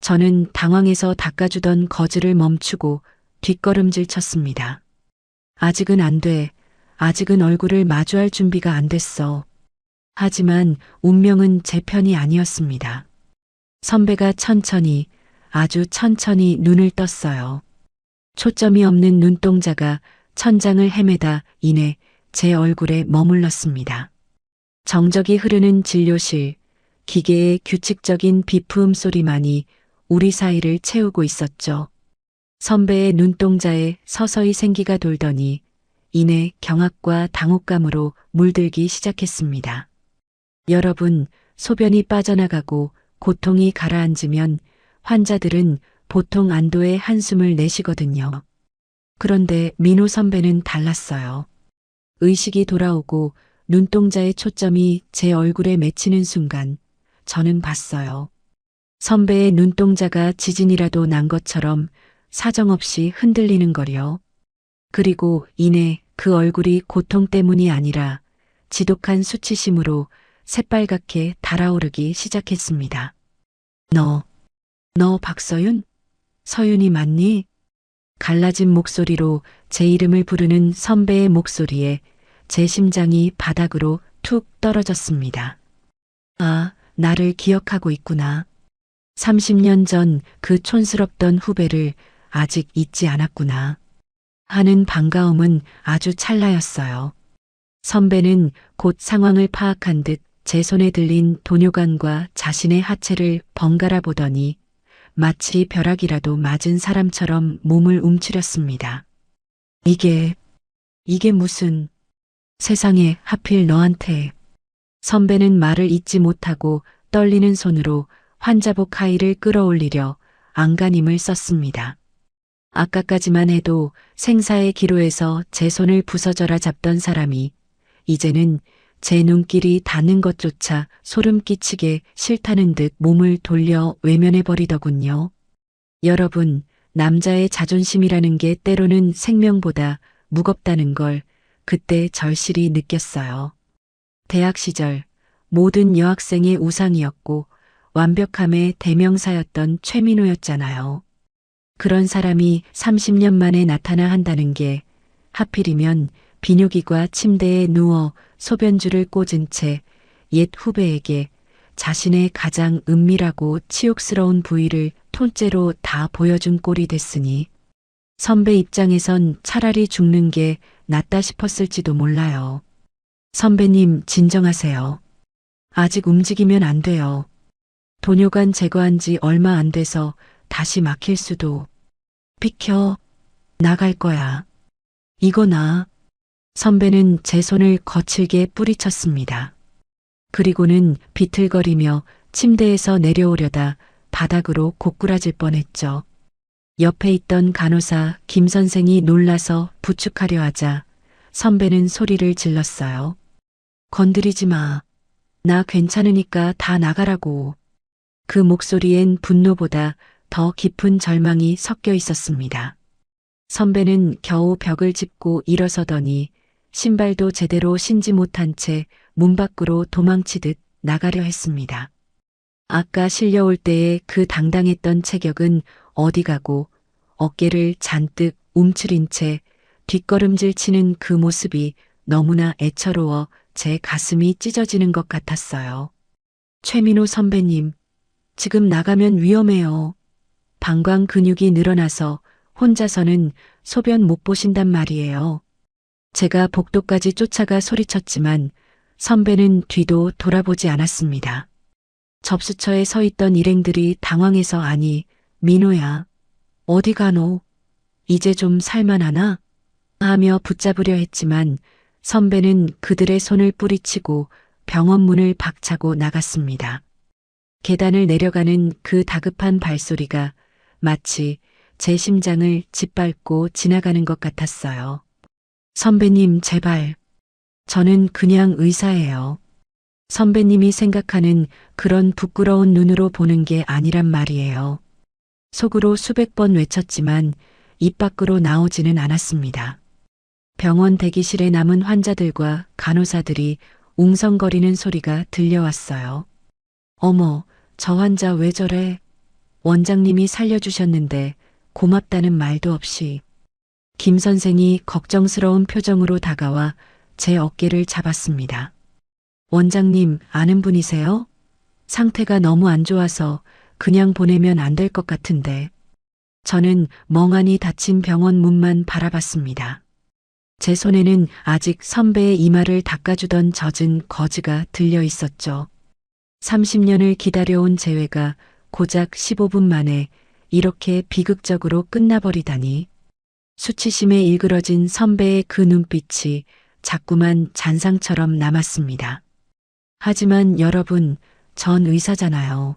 저는 당황해서 닦아주던 거즈를 멈추고 뒷걸음질 쳤습니다. 아직은 안 돼. 아직은 얼굴을 마주할 준비가 안 됐어. 하지만 운명은 제 편이 아니었습니다. 선배가 천천히, 아주 천천히 눈을 떴어요. 초점이 없는 눈동자가 천장을 헤매다 이내 제 얼굴에 머물렀습니다. 정적이 흐르는 진료실, 기계의 규칙적인 비프음 소리만이 우리 사이를 채우고 있었죠. 선배의 눈동자에 서서히 생기가 돌더니 이내 경악과 당혹감으로 물들기 시작했습니다. 여러분, 소변이 빠져나가고 고통이 가라앉으면 환자들은 보통 안도의 한숨을 내쉬거든요. 그런데 민호 선배는 달랐어요. 의식이 돌아오고 눈동자의 초점이 제 얼굴에 맺히는 순간 저는 봤어요. 선배의 눈동자가 지진이라도 난 것처럼 사정없이 흔들리는 거려. 그리고 이내 그 얼굴이 고통 때문이 아니라 지독한 수치심으로 새빨갛게 달아오르기 시작했습니다. 너 박서윤? 서윤이 맞니? 갈라진 목소리로 제 이름을 부르는 선배의 목소리에 제 심장이 바닥으로 툭 떨어졌습니다. 아, 나를 기억하고 있구나. 30년 전 그 촌스럽던 후배를 아직 잊지 않았구나. 하는 반가움은 아주 찰나였어요. 선배는 곧 상황을 파악한 듯 제 손에 들린 도뇨관과 자신의 하체를 번갈아 보더니 마치 벼락이라도 맞은 사람처럼 몸을 움츠렸습니다. 이게 무슨 세상에 하필 너한테. 선배는 말을 잇지 못하고 떨리는 손으로 환자복 하의를 끌어올리려 안간힘을 썼습니다. 아까까지만 해도 생사의 기로에서 제 손을 부서져라 잡던 사람이 이제는 제 눈길이 닿는 것조차 소름 끼치게 싫다는 듯 몸을 돌려 외면해 버리더군요. 여러분, 남자의 자존심이라는 게 때로는 생명보다 무겁다는 걸 그때 절실히 느꼈어요. 대학 시절 모든 여학생의 우상이었고 완벽함의 대명사였던 최민호였잖아요. 그런 사람이 30년 만에 나타나 한다는 게 하필이면 비뇨기과 침대에 누워 소변줄을 꽂은 채 옛 후배에게 자신의 가장 은밀하고 치욕스러운 부위를 통째로 다 보여준 꼴이 됐으니 선배 입장에선 차라리 죽는 게 낫다 싶었을지도 몰라요. 선배님, 진정하세요. 아직 움직이면 안 돼요. 도뇨관 제거한 지 얼마 안 돼서 다시 막힐 수도. 비켜. 나갈 거야. 이거 나. 선배는 제 손을 거칠게 뿌리쳤습니다. 그리고는 비틀거리며 침대에서 내려오려다 바닥으로 고꾸라질 뻔했죠. 옆에 있던 간호사 김 선생이 놀라서 부축하려 하자 선배는 소리를 질렀어요. 건드리지 마. 나 괜찮으니까 다 나가라고. 그 목소리엔 분노보다 더 깊은 절망이 섞여 있었습니다. 선배는 겨우 벽을 짚고 일어서더니 신발도 제대로 신지 못한 채 문 밖으로 도망치듯 나가려 했습니다. 아까 실려올 때의 그 당당했던 체격은 어디 가고 어깨를 잔뜩 움츠린 채 뒷걸음질 치는 그 모습이 너무나 애처로워 제 가슴이 찢어지는 것 같았어요. 최민호 선배님, 지금 나가면 위험해요. 방광 근육이 늘어나서 혼자서는 소변 못 보신단 말이에요. 제가 복도까지 쫓아가 소리쳤지만 선배는 뒤도 돌아보지 않았습니다. 접수처에 서 있던 일행들이 당황해서 아니, 민호야, 어디 가노? 이제 좀 살만하나? 하며 붙잡으려 했지만 선배는 그들의 손을 뿌리치고 병원 문을 박차고 나갔습니다. 계단을 내려가는 그 다급한 발소리가 마치 제 심장을 짓밟고 지나가는 것 같았어요. 선배님, 제발. 저는 그냥 의사예요. 선배님이 생각하는 그런 부끄러운 눈으로 보는 게 아니란 말이에요. 속으로 수백 번 외쳤지만 입 밖으로 나오지는 않았습니다. 병원 대기실에 남은 환자들과 간호사들이 웅성거리는 소리가 들려왔어요. 어머, 저 환자 왜 저래? 원장님이 살려주셨는데 고맙다는 말도 없이. 김 선생이 걱정스러운 표정으로 다가와 제 어깨를 잡았습니다. 원장님, 아는 분이세요? 상태가 너무 안 좋아서 그냥 보내면 안 될 것 같은데. 저는 멍하니 닫힌 병원 문만 바라봤습니다. 제 손에는 아직 선배의 이마를 닦아주던 젖은 거즈가 들려 있었죠. 30년을 기다려온 재회가 고작 15분 만에 이렇게 비극적으로 끝나버리다니. 수치심에 일그러진 선배의 그 눈빛이 자꾸만 잔상처럼 남았습니다. 하지만 여러분, 전 의사잖아요.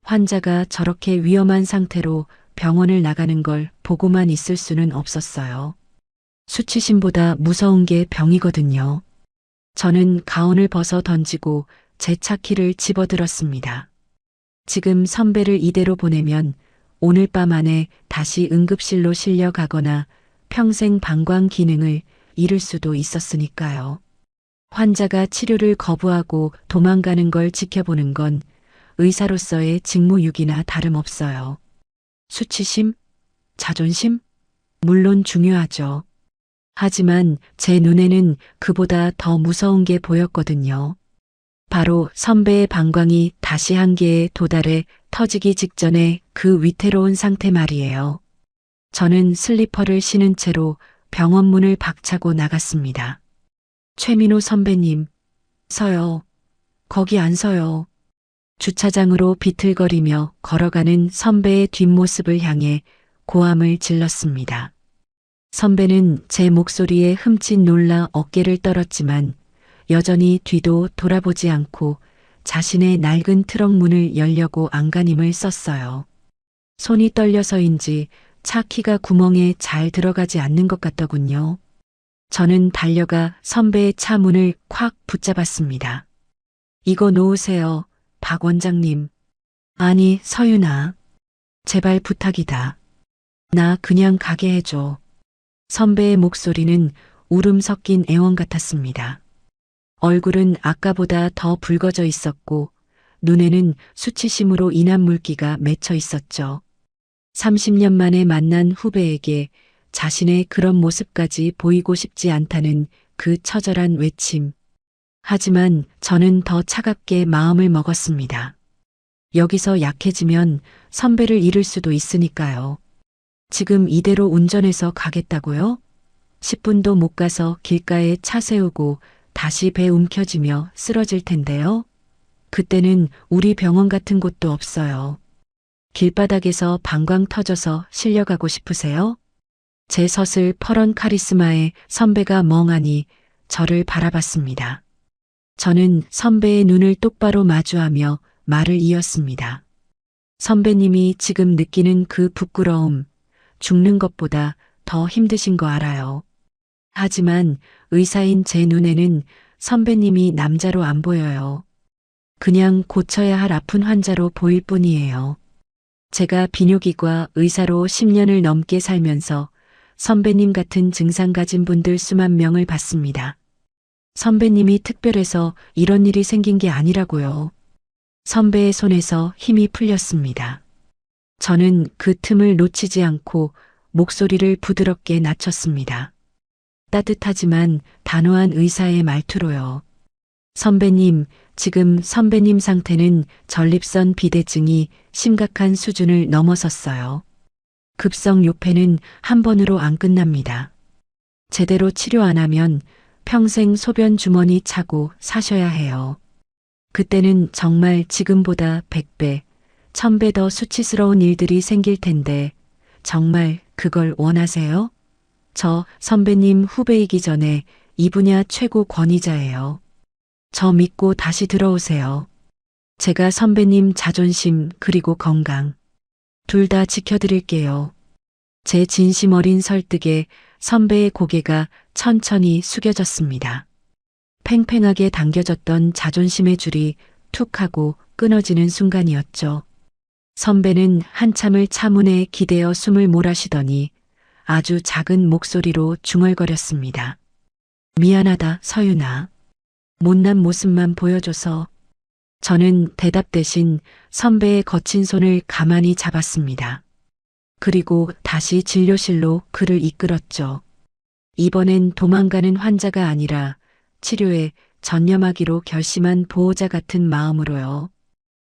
환자가 저렇게 위험한 상태로 병원을 나가는 걸 보고만 있을 수는 없었어요. 수치심보다 무서운 게 병이거든요. 저는 가운을 벗어 던지고 제 차키를 집어들었습니다. 지금 선배를 이대로 보내면 오늘 밤 안에 다시 응급실로 실려가거나 평생 방광 기능을 잃을 수도 있었으니까요. 환자가 치료를 거부하고 도망가는 걸 지켜보는 건 의사로서의 직무유기나 다름없어요. 수치심? 자존심? 물론 중요하죠. 하지만 제 눈에는 그보다 더 무서운 게 보였거든요. 바로 선배의 방광이 다시 한계에 도달해 터지기 직전의 그 위태로운 상태 말이에요. 저는 슬리퍼를 신은 채로 병원 문을 박차고 나갔습니다. 최민호 선배님, 서요. 거기 안 서요. 주차장으로 비틀거리며 걸어가는 선배의 뒷모습을 향해 고함을 질렀습니다. 선배는 제 목소리에 흠칫 놀라 어깨를 떨었지만 여전히 뒤도 돌아보지 않고 자신의 낡은 트럭 문을 열려고 안간힘을 썼어요. 손이 떨려서인지 차 키가 구멍에 잘 들어가지 않는 것 같더군요. 저는 달려가 선배의 차 문을 콱 붙잡았습니다. 이거 놓으세요, 박 원장님. 아니, 서윤아. 제발 부탁이다. 나 그냥 가게 해줘. 선배의 목소리는 울음 섞인 애원 같았습니다. 얼굴은 아까보다 더 붉어져 있었고 눈에는 수치심으로 인한 물기가 맺혀 있었죠. 30년 만에 만난 후배에게 자신의 그런 모습까지 보이고 싶지 않다는 그 처절한 외침. 하지만 저는 더 차갑게 마음을 먹었습니다. 여기서 약해지면 선배를 잃을 수도 있으니까요. 지금 이대로 운전해서 가겠다고요? 10분도 못 가서 길가에 차 세우고 다시 배 움켜쥐며 쓰러질 텐데요. 그때는 우리 병원 같은 곳도 없어요. 길바닥에서 방광 터져서 실려가고 싶으세요? 제 서슬 퍼런 카리스마에 선배가 멍하니 저를 바라봤습니다. 저는 선배의 눈을 똑바로 마주하며 말을 이었습니다. 선배님이 지금 느끼는 그 부끄러움, 죽는 것보다 더 힘드신 거 알아요. 하지만 의사인 제 눈에는 선배님이 남자로 안 보여요. 그냥 고쳐야 할 아픈 환자로 보일 뿐이에요. 제가 비뇨기과 의사로 10년을 넘게 살면서 선배님 같은 증상 가진 분들 수만 명을 봤습니다. 선배님이 특별해서 이런 일이 생긴 게 아니라고요. 선배의 손에서 힘이 풀렸습니다. 저는 그 틈을 놓치지 않고 목소리를 부드럽게 낮췄습니다. 따뜻하지만 단호한 의사의 말투로요. 선배님, 지금 선배님 상태는 전립선 비대증이 심각한 수준을 넘어섰어요. 급성 요폐는 한 번으로 안 끝납니다. 제대로 치료 안 하면 평생 소변 주머니 차고 사셔야 해요. 그때는 정말 지금보다 100배, 1000배 더 수치스러운 일들이 생길 텐데 정말 그걸 원하세요? 저 선배님 후배이기 전에 이 분야 최고 권위자예요. 저 믿고 다시 들어오세요. 제가 선배님 자존심 그리고 건강 둘 다 지켜드릴게요. 제 진심 어린 설득에 선배의 고개가 천천히 숙여졌습니다. 팽팽하게 당겨졌던 자존심의 줄이 툭 하고 끊어지는 순간이었죠. 선배는 한참을 차문에 기대어 숨을 몰아쉬더니 아주 작은 목소리로 중얼거렸습니다. 미안하다, 서윤아. 못난 모습만 보여줘서. 저는 대답 대신 선배의 거친 손을 가만히 잡았습니다. 그리고 다시 진료실로 그를 이끌었죠. 이번엔 도망가는 환자가 아니라 치료에 전념하기로 결심한 보호자 같은 마음으로요.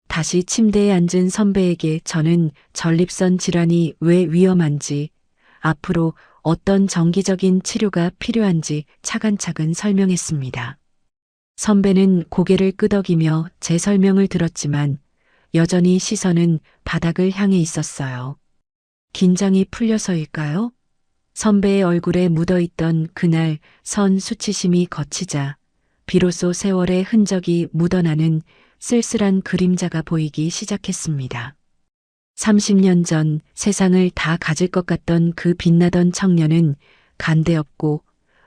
다시 침대에 앉은 선배에게 저는 전립선 질환이 왜 위험한지, 앞으로 어떤 정기적인 치료가 필요한지 차근차근 설명했습니다. 선배는 고개를 끄덕이며 제 설명을 들었지만 여전히 시선은 바닥을 향해 있었어요. 긴장이 풀려서일까요? 선배의 얼굴에 묻어있던 그날 선 수치심이 거치자 비로소 세월의 흔적이 묻어나는 쓸쓸한 그림자가 보이기 시작했습니다. 30년 전 세상을 다 가질 것 같던 그 빛나던 청년은 간데없고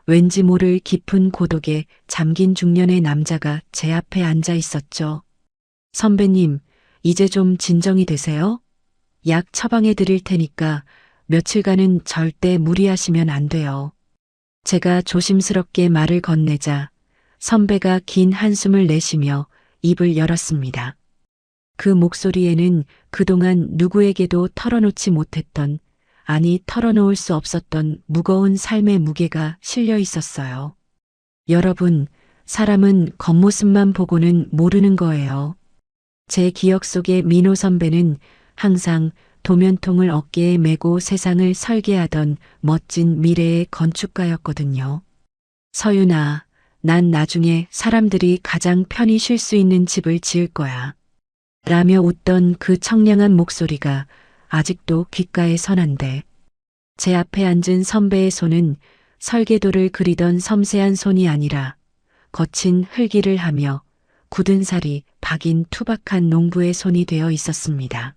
왠지 모를 깊은 고독에 잠긴 중년의 남자가 제 앞에 앉아 있었죠. 선배님, 이제 좀 진정이 되세요? 약 처방해 드릴 테니까 며칠간은 절대 무리하시면 안 돼요. 제가 조심스럽게 말을 건네자 선배가 긴 한숨을 내쉬며 입을 열었습니다. 그 목소리에는 그동안 누구에게도 털어놓지 못했던, 아니 털어놓을 수 없었던 무거운 삶의 무게가 실려 있었어요. 여러분, 사람은 겉모습만 보고는 모르는 거예요. 제 기억 속의 민호 선배는 항상 도면통을 어깨에 메고 세상을 설계하던 멋진 미래의 건축가였거든요. 서윤아, 난 나중에 사람들이 가장 편히 쉴 수 있는 집을 지을 거야. 라며 웃던 그 청량한 목소리가 아직도 귓가에 선한데, 제 앞에 앉은 선배의 손은 설계도를 그리던 섬세한 손이 아니라 거친 흘기를 하며 굳은 살이 박인 투박한 농부의 손이 되어 있었습니다.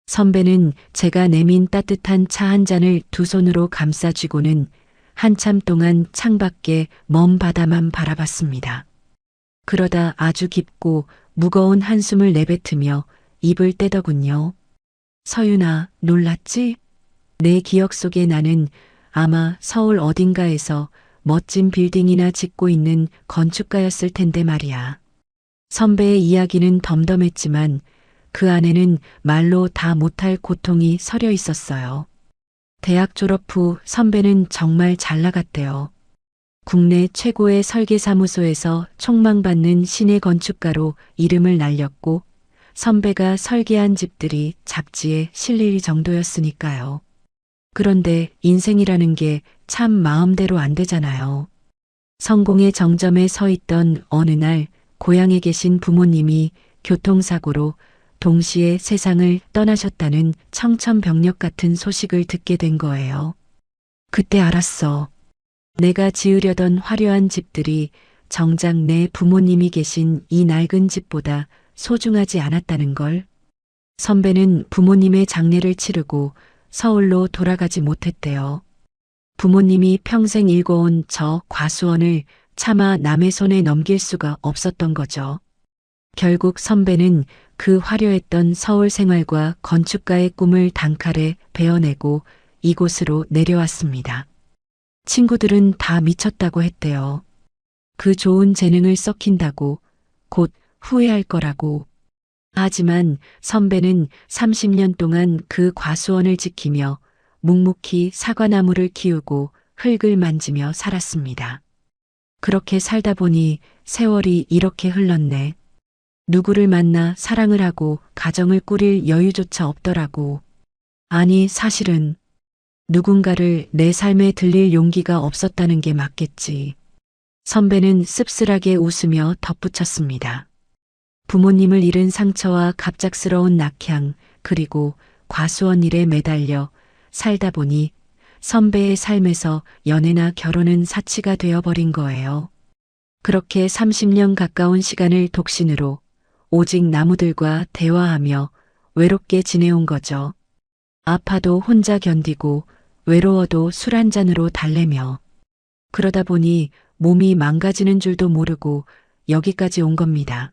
선배는 제가 내민 따뜻한 차 한 잔을 두 손으로 감싸쥐고는 한참 동안 창밖에 먼 바다만 바라봤습니다. 그러다 아주 깊고 무거운 한숨을 내뱉으며 입을 떼더군요. 서윤아, 놀랐지? 내 기억 속에 나는 아마 서울 어딘가에서 멋진 빌딩이나 짓고 있는 건축가였을 텐데 말이야. 선배의 이야기는 덤덤했지만 그 안에는 말로 다 못할 고통이 서려 있었어요. 대학 졸업 후 선배는 정말 잘 나갔대요. 국내 최고의 설계사무소에서 촉망받는 신의 건축가로 이름을 날렸고 선배가 설계한 집들이 잡지에 실릴 정도였으니까요. 그런데 인생이라는 게 참 마음대로 안 되잖아요. 성공의 정점에 서 있던 어느 날 고향에 계신 부모님이 교통사고로 동시에 세상을 떠나셨다는 청천벽력 같은 소식을 듣게 된 거예요. 그때 알았어. 내가 지으려던 화려한 집들이 정작 내 부모님이 계신 이 낡은 집보다 소중하지 않았다는 걸. 선배는 부모님의 장례를 치르고 서울로 돌아가지 못했대요. 부모님이 평생 일궈온 저 과수원을 차마 남의 손에 넘길 수가 없었던 거죠. 결국 선배는 그 화려했던 서울 생활과 건축가의 꿈을 단칼에 베어내고 이곳으로 내려왔습니다. 친구들은 다 미쳤다고 했대요. 그 좋은 재능을 썩힌다고, 곧 후회할 거라고. 하지만 선배는 30년 동안 그 과수원을 지키며 묵묵히 사과나무를 키우고 흙을 만지며 살았습니다. 그렇게 살다 보니 세월이 이렇게 흘렀네. 누구를 만나 사랑을 하고 가정을 꾸릴 여유조차 없더라고. 아니, 사실은 누군가를 내 삶에 들릴 용기가 없었다는 게 맞겠지. 선배는 씁쓸하게 웃으며 덧붙였습니다. 부모님을 잃은 상처와 갑작스러운 낙향, 그리고 과수원 일에 매달려 살다 보니 선배의 삶에서 연애나 결혼은 사치가 되어버린 거예요. 그렇게 30년 가까운 시간을 독신으로 오직 나무들과 대화하며 외롭게 지내온 거죠. 아파도 혼자 견디고 외로워도 술 한 잔으로 달래며. 그러다 보니 몸이 망가지는 줄도 모르고 여기까지 온 겁니다.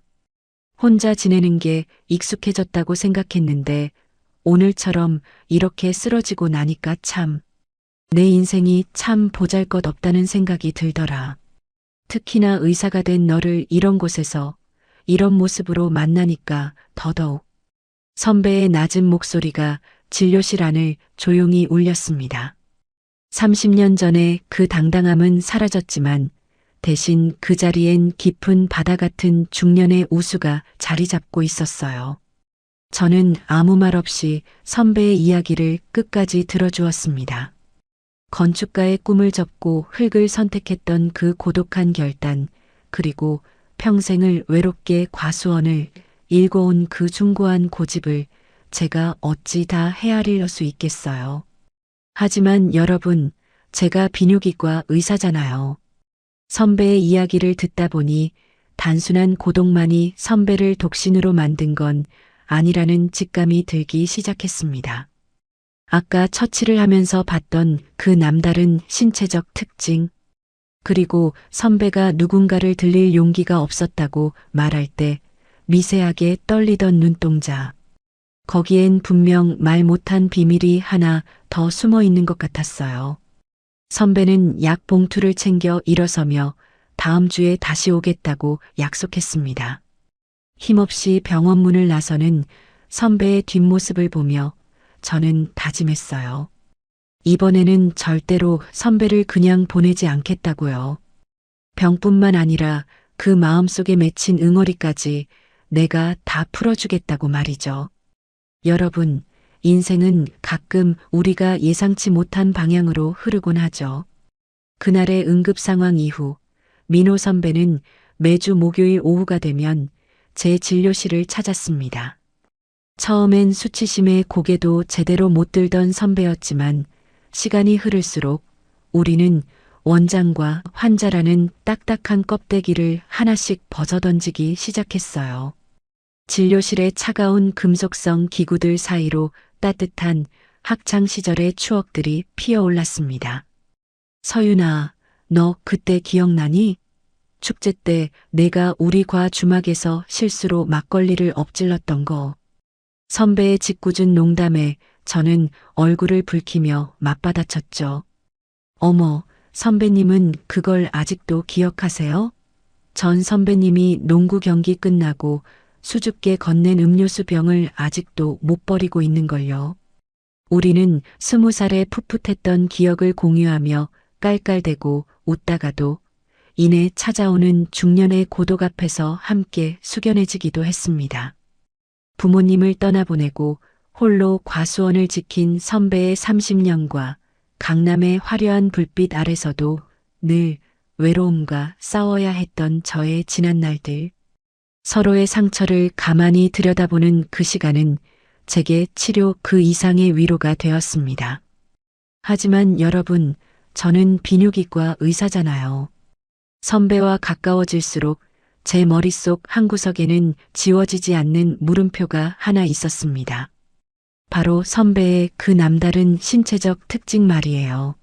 혼자 지내는 게 익숙해졌다고 생각했는데 오늘처럼 이렇게 쓰러지고 나니까 참, 내 인생이 참 보잘것없다는 생각이 들더라. 특히나 의사가 된 너를 이런 곳에서 이런 모습으로 만나니까 더더욱. 선배의 낮은 목소리가 진료실 안을 조용히 울렸습니다. 30년 전에 그 당당함은 사라졌지만 대신 그 자리엔 깊은 바다 같은 중년의 우수가 자리 잡고 있었어요. 저는 아무 말 없이 선배의 이야기를 끝까지 들어주었습니다. 건축가의 꿈을 접고 흙을 선택했던 그 고독한 결단, 그리고 평생을 외롭게 과수원을 일궈온 그 숭고한 고집을 제가 어찌 다 헤아릴 수 있겠어요. 하지만 여러분, 제가 비뇨기과 의사잖아요. 선배의 이야기를 듣다 보니 단순한 고독만이 선배를 독신으로 만든 건 아니라는 직감이 들기 시작했습니다. 아까 처치를 하면서 봤던 그 남다른 신체적 특징, 그리고 선배가 누군가를 들릴 용기가 없었다고 말할 때 미세하게 떨리던 눈동자. 거기엔 분명 말 못한 비밀이 하나 더 숨어 있는 것 같았어요. 선배는 약 봉투를 챙겨 일어서며 다음 주에 다시 오겠다고 약속했습니다. 힘없이 병원 문을 나서는 선배의 뒷모습을 보며 저는 다짐했어요. 이번에는 절대로 선배를 그냥 보내지 않겠다고요. 병뿐만 아니라 그 마음속에 맺힌 응어리까지 내가 다 풀어주겠다고 말이죠. 여러분, 인생은 가끔 우리가 예상치 못한 방향으로 흐르곤 하죠. 그날의 응급 상황 이후 민호 선배는 매주 목요일 오후가 되면 제 진료실을 찾았습니다. 처음엔 수치심에 고개도 제대로 못 들던 선배였지만 시간이 흐를수록 우리는 원장과 환자라는 딱딱한 껍데기를 하나씩 벗어던지기 시작했어요. 진료실의 차가운 금속성 기구들 사이로 따뜻한 학창 시절의 추억들이 피어올랐습니다. 서윤아, 너 그때 기억나니? 축제 때 내가 우리 과 주막에서 실수로 막걸리를 엎질렀던 거. 선배의 짓궂은 농담에 저는 얼굴을 붉히며 맞받아쳤죠. 어머, 선배님은 그걸 아직도 기억하세요? 전 선배님이 농구 경기 끝나고 수줍게 건넨 음료수 병을 아직도 못 버리고 있는걸요. 우리는 20살에 풋풋했던 기억을 공유하며 깔깔대고 웃다가도 이내 찾아오는 중년의 고독 앞에서 함께 숙연해지기도 했습니다. 부모님을 떠나보내고 홀로 과수원을 지킨 선배의 30년과 강남의 화려한 불빛 아래서도 늘 외로움과 싸워야 했던 저의 지난 날들. 서로의 상처를 가만히 들여다보는 그 시간은 제게 치료 그 이상의 위로가 되었습니다. 하지만 여러분, 저는 비뇨기과 의사잖아요. 선배와 가까워질수록 제 머릿속 한구석에는 지워지지 않는 물음표가 하나 있었습니다. 바로 선배의 그 남다른 신체적 특징 말이에요.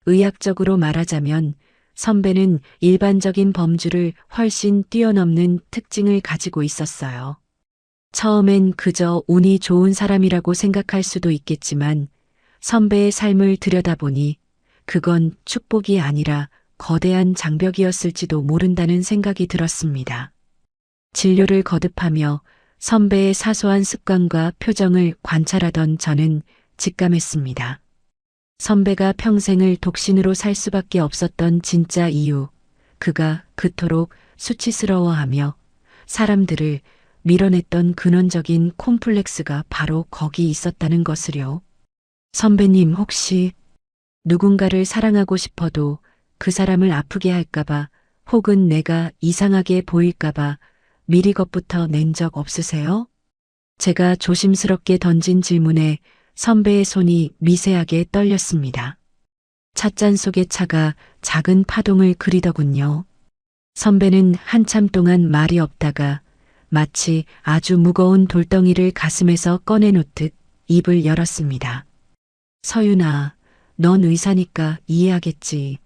의학적으로 말하자면 선배는 일반적인 범주를 훨씬 뛰어넘는 특징을 가지고 있었어요. 처음엔 그저 운이 좋은 사람이라고 생각할 수도 있겠지만 선배의 삶을 들여다보니 그건 축복이 아니라 거대한 장벽이었을지도 모른다는 생각이 들었습니다. 진료를 거듭하며 선배의 사소한 습관과 표정을 관찰하던 저는 직감했습니다. 선배가 평생을 독신으로 살 수밖에 없었던 진짜 이유, 그가 그토록 수치스러워하며 사람들을 밀어냈던 근원적인 콤플렉스가 바로 거기 있었다는 것을요. 선배님 혹시 누군가를 사랑하고 싶어도 그 사람을 아프게 할까봐 혹은 내가 이상하게 보일까봐 미리 겁부터 낸 적 없으세요? 제가 조심스럽게 던진 질문에 선배의 손이 미세하게 떨렸습니다. 찻잔 속의 차가 작은 파동을 그리더군요. 선배는 한참 동안 말이 없다가 마치 아주 무거운 돌덩이를 가슴에서 꺼내놓듯 입을 열었습니다. 서윤아, 넌 의사니까 이해하겠지.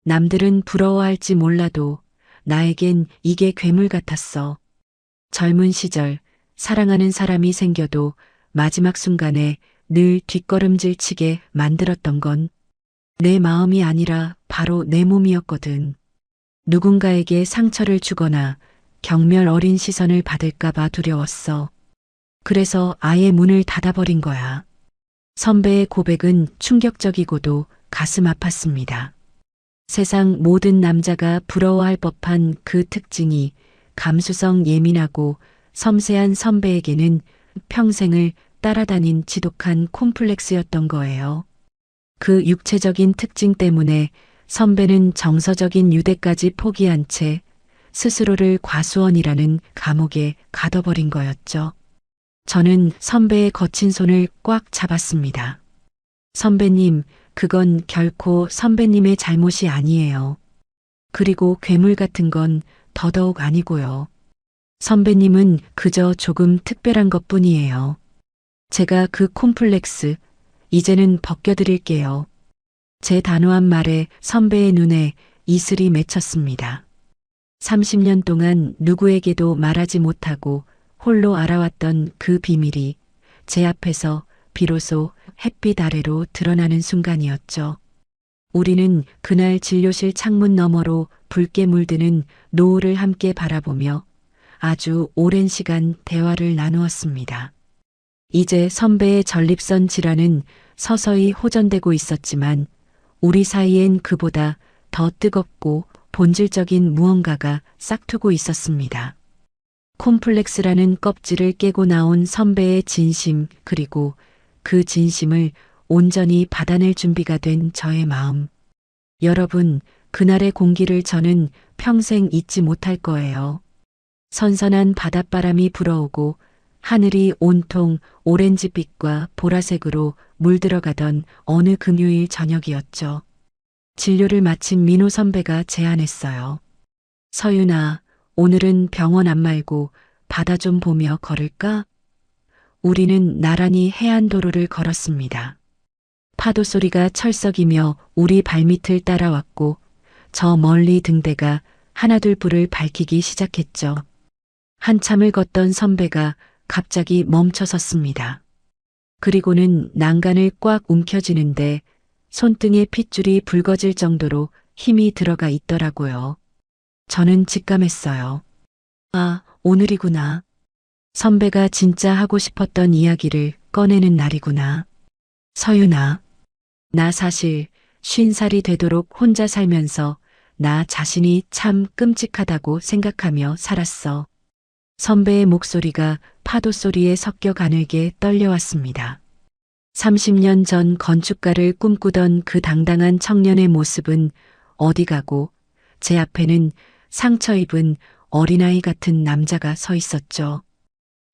남들은 부러워할지 몰라도 나에겐 이게 괴물 같았어. 젊은 시절 사랑하는 사람이 생겨도 마지막 순간에 늘 뒷걸음질 치게 만들었던 건 내 마음이 아니라 바로 내 몸이었거든. 누군가에게 상처를 주거나 경멸 어린 시선을 받을까봐 두려웠어. 그래서 아예 문을 닫아버린 거야. 선배의 고백은 충격적이고도 가슴 아팠습니다. 세상 모든 남자가 부러워할 법한 그 특징이 감수성 예민하고 섬세한 선배에게는 평생을 따라다닌 지독한 콤플렉스였던 거예요. 그 육체적인 특징 때문에 선배는 정서적인 유대까지 포기한 채 스스로를 과수원이라는 감옥에 가둬버린 거였죠. 저는 선배의 거친 손을 꽉 잡았습니다. 선배님, 그건 결코 선배님의 잘못이 아니에요. 그리고 괴물 같은 건 더더욱 아니고요. 선배님은 그저 조금 특별한 것뿐이에요. 제가 그 콤플렉스 이제는 벗겨드릴게요. 제 단호한 말에 선배의 눈에 이슬이 맺혔습니다. 30년 동안 누구에게도 말하지 못하고 홀로 알아왔던 그 비밀이 제 앞에서 비로소 햇빛 아래로 드러나는 순간이었죠. 우리는 그날 진료실 창문 너머로 붉게 물드는 노을을 함께 바라보며 아주 오랜 시간 대화를 나누었습니다. 이제 선배의 전립선 질환은 서서히 호전되고 있었지만 우리 사이엔 그보다 더 뜨겁고 본질적인 무언가가 싹트고 있었습니다. 콤플렉스라는 껍질을 깨고 나온 선배의 진심, 그리고 그 진심을 온전히 받아낼 준비가 된 저의 마음. 여러분, 그날의 공기를 저는 평생 잊지 못할 거예요. 선선한 바닷바람이 불어오고 하늘이 온통 오렌지빛과 보라색으로 물들어가던 어느 금요일 저녁이었죠. 진료를 마친 민호 선배가 제안했어요. 서윤아, 오늘은 병원 안 말고 바다 좀 보며 걸을까? 우리는 나란히 해안도로를 걸었습니다. 파도 소리가 철썩이며 우리 발밑을 따라왔고 저 멀리 등대가 하나둘 불을 밝히기 시작했죠. 한참을 걷던 선배가 갑자기 멈춰섰습니다. 그리고는 난간을 꽉 움켜쥐는데 손등에 핏줄이 붉어질 정도로 힘이 들어가 있더라고요. 저는 직감했어요. 아, 오늘이구나. 선배가 진짜 하고 싶었던 이야기를 꺼내는 날이구나. 서윤아, 나 사실 50살이 되도록 혼자 살면서 나 자신이 참 끔찍하다고 생각하며 살았어. 선배의 목소리가 파도 소리에 섞여 가늘게 떨려왔습니다. 30년 전 건축가를 꿈꾸던 그 당당한 청년의 모습은 어디 가고 제 앞에는 상처 입은 어린아이 같은 남자가 서 있었죠.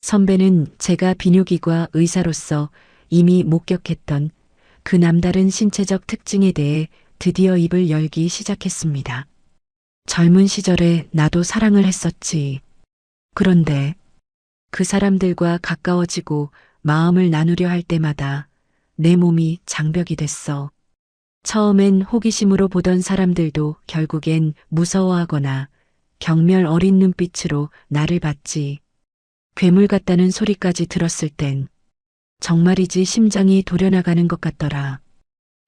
선배는 제가 비뇨기과 의사로서 이미 목격했던 그 남다른 신체적 특징에 대해 드디어 입을 열기 시작했습니다. 젊은 시절에 나도 사랑을 했었지. 그런데 그 사람들과 가까워지고 마음을 나누려 할 때마다 내 몸이 장벽이 됐어. 처음엔 호기심으로 보던 사람들도 결국엔 무서워하거나 경멸 어린 눈빛으로 나를 봤지. 괴물 같다는 소리까지 들었을 땐 정말이지 심장이 도려나가는 것 같더라.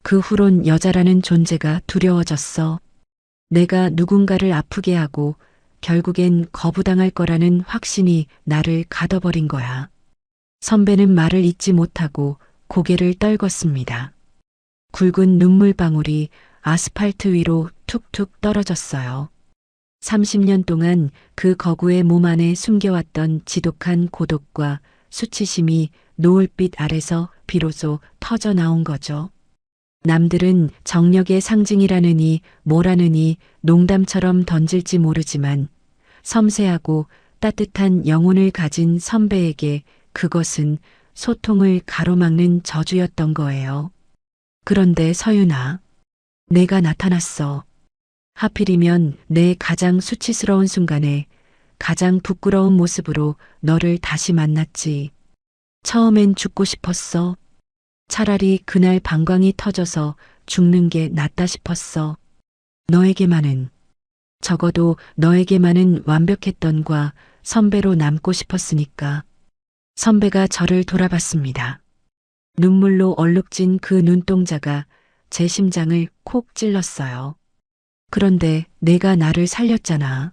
그 후론 여자라는 존재가 두려워졌어. 내가 누군가를 아프게 하고 결국엔 거부당할 거라는 확신이 나를 가둬버린 거야. 선배는 말을 잇지 못하고 고개를 떨궜습니다. 굵은 눈물방울이 아스팔트 위로 툭툭 떨어졌어요. 30년 동안 그 거구의 몸 안에 숨겨왔던 지독한 고독과 수치심이 노을빛 아래서 비로소 터져 나온 거죠. 남들은 정력의 상징이라느니 뭐라느니 농담처럼 던질지 모르지만 섬세하고 따뜻한 영혼을 가진 선배에게 그것은 소통을 가로막는 저주였던 거예요. 그런데 서윤아, 내가 나타났어. 하필이면 내 가장 수치스러운 순간에 가장 부끄러운 모습으로 너를 다시 만났지. 처음엔 죽고 싶었어. 차라리 그날 방광이 터져서 죽는 게 낫다 싶었어. 너에게만은, 적어도 너에게만은 완벽했던과 선배로 남고 싶었으니까. 선배가 저를 돌아봤습니다. 눈물로 얼룩진 그 눈동자가 제 심장을 콕 찔렀어요. 그런데 내가 나를 살렸잖아.